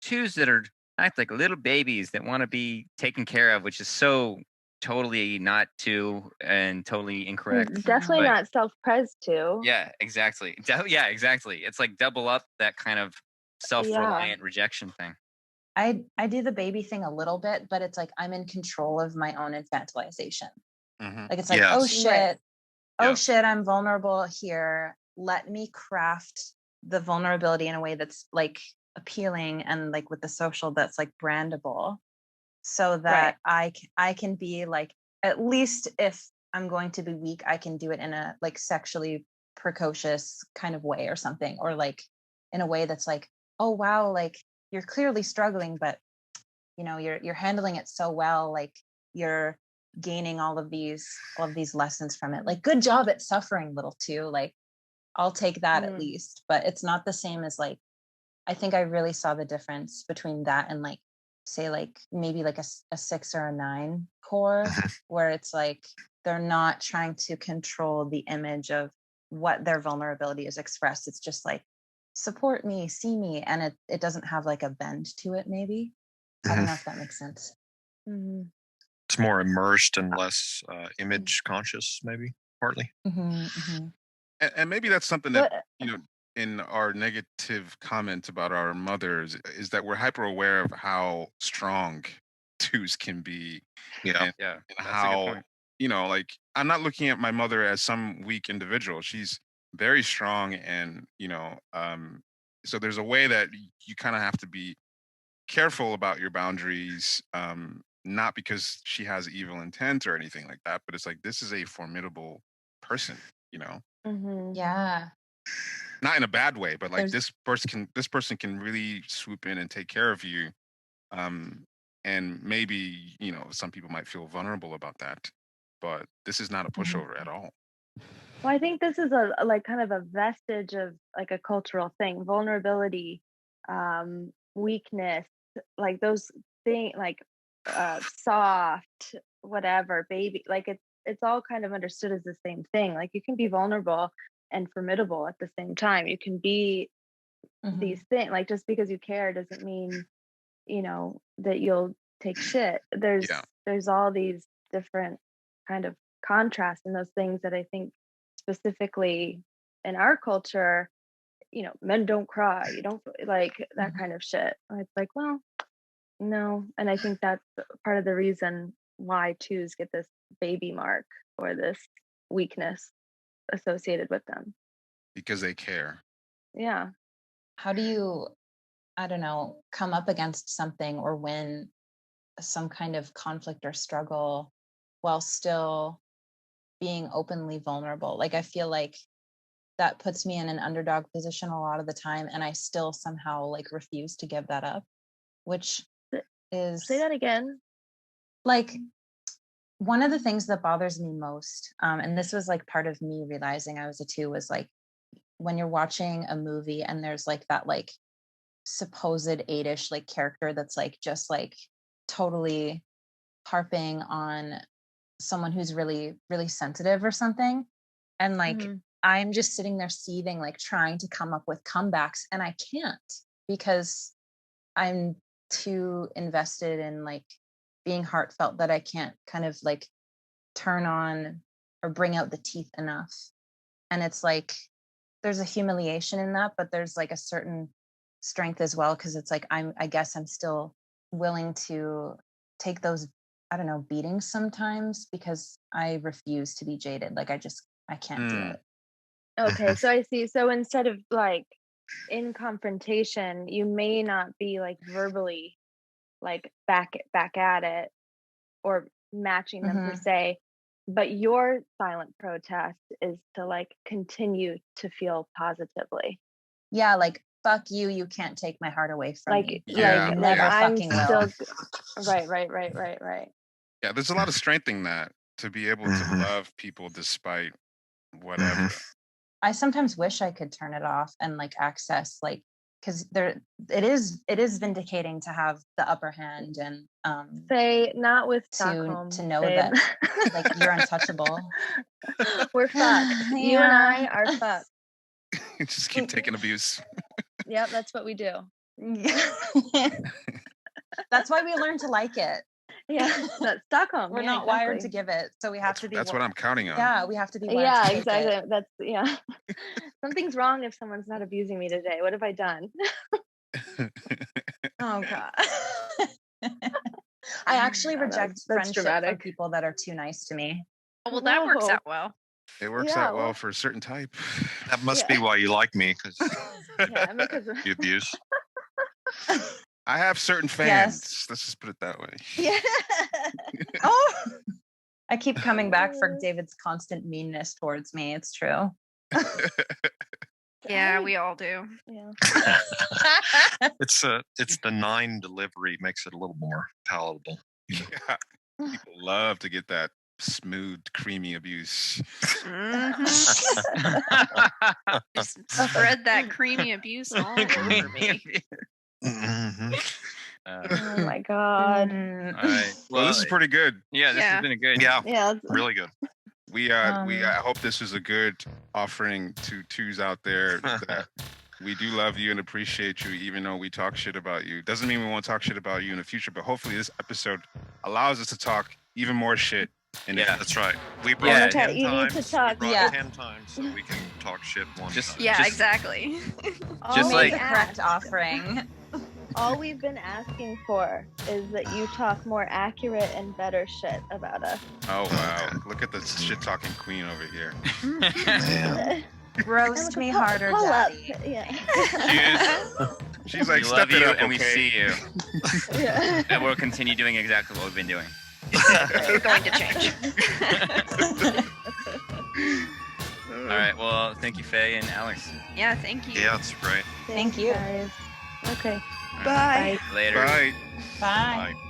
2s that are act like little babies that want to be taken care of, which is so totally not 2 and totally incorrect. Definitely But not self-pres too. yeah, exactly. Yeah, exactly. It's like double up that kind of self-reliant rejection thing. I do the baby thing a little bit, but it's like I'm in control of my own infantilization. Like, it's like, oh shit, I'm vulnerable here. Let me craft the vulnerability in a way that's like appealing and like with the social that's like brandable, so that I can be like, at least if I'm going to be weak, I can do it in a like sexually precocious kind of way or something, or like in a way that's like, oh wow, like you're clearly struggling, but you know, you're handling it so well, like you're gaining all of these lessons from it. Like, good job at suffering, little 2. Like, I'll take that at least. But it's not the same as like, I think I really saw the difference between that and like, say like maybe like a 6 or a 9 core, where it's like they're not trying to control the image of what their vulnerability is expressed. It's just like, support me, see me, and it doesn't have like a bend to it. Maybe I don't know if that makes sense. It's more immersed and less image conscious, maybe partly. And maybe that's something that, you know, in our negative comment about our mothers, is that we're hyper aware of how strong 2s can be. And how, you know, like, I'm not looking at my mother as some weak individual. She's very strong, and you know, so there's a way that you kind of have to be careful about your boundaries, not because she has evil intent or anything like that, but it's like, this is a formidable person, you know. Yeah, not in a bad way, but like, this person can really swoop in and take care of you, and maybe, you know, some people might feel vulnerable about that, but this is not a pushover at all. Well, I think this is a like kind of a vestige of like a cultural thing: vulnerability, weakness, like those things, like soft, whatever, baby. Like, it's all kind of understood as the same thing. Like, you can be vulnerable and formidable at the same time. You can be these things. Like, just because you care doesn't mean, you know, that you'll take shit. There's all these different kind of contrasts in those things that I think specifically in our culture, you know, men don't cry, you don't, like that kind of shit. It's like, well, no. And I think that's part of the reason why 2s get this baby mark or this weakness associated with them, because they care. Yeah. How do you, I don't know, come up against something or win some kind of conflict or struggle while still being openly vulnerable? Like, I feel like that puts me in an underdog position a lot of the time, and I still somehow like refuse to give that up, which is, say that again. Like, one of the things that bothers me most, and this was like part of me realizing I was a 2, was like when you're watching a movie and there's like that like supposed 8-ish like character that's like just like totally harping on someone who's really, really sensitive or something. And like, Mhm. I'm just sitting there seething, like trying to come up with comebacks, and I can't because I'm too invested in like being heartfelt that I can't kind of like turn on or bring out the teeth enough. And it's like, there's a humiliation in that, but there's like a certain strength as well. Cause it's like, I guess I'm still willing to take those, I don't know, beatings sometimes because I refuse to be jaded. Like I can't do it. Okay, so I see. So instead of like in confrontation, you may not be like verbally like back at it or matching them per se, but your silent protest is to like continue to feel positively. Yeah, like fuck you, you can't take my heart away from Like me. Yeah, like never I'm fucking will. still right. Yeah, there's a lot of strength in that to be able to love people despite whatever. I sometimes wish I could turn it off and like access like because it is vindicating to have the upper hand and Say not with Stockholm. to know babe. that like you're untouchable. We're fucked. You and I are fucked. Just keep taking abuse. Yep, that's what we do. That's why we learn to like it. Yeah, that's Stockholm. We're Yeah, not wired to exactly. give it, so we have to be. That's what I'm counting on. Yeah, we have to be wired Yeah, to take exactly. it. That's yeah. Something's wrong if someone's not abusing me today. What have I done? Oh god. I actually reject that's friendship from dramatic. people that are too nice to me. Well, that works Whoa. out well. It works Yeah, out well well- for a certain type. That must Yeah. be why you like me, because Yeah, because you abuse. I have certain fans. Yes. Let's just put it that way. yeah. Oh, I keep coming back for David's constant meanness towards me. It's true. Yeah, we all do. Yeah. It's the 9 delivery makes it a little more palatable. Yeah. People love to get that smooth, creamy abuse. Just spread that creamy abuse all over me. Oh my god. All right. Well, this is pretty good. Yeah, this Yeah. has been a good. Yeah, Yeah. it's- really good. We I hope this was a good offering to twos out there that we do love you and appreciate you, even though we talk shit about you. Doesn't mean we won't talk shit about you in the future, but hopefully this episode allows us to talk even more shit. And Yeah. That's right. We brought Yeah. 10 Okay, you need times. to talk. We brought Yeah. 10 times so we can talk shit one Just- time. Yeah, Just- exactly. all Just we've like- The correct asked- offering. all we've been asking for is that you talk more accurate and better shit about us. Oh wow! Look at the shit talking queen over here. Man. Roast me harder, Pull up. daddy. Yeah. She's like, We step love it you up, and we okay? see you, Yeah. and we'll continue doing exactly what we've been doing. We're going to change. All right. Well, thank you, Faye and Alex. Yeah, thank you. Yeah, that's right. Thank you. Guys. Okay. All right. Bye. Later. Bye. Bye. Bye.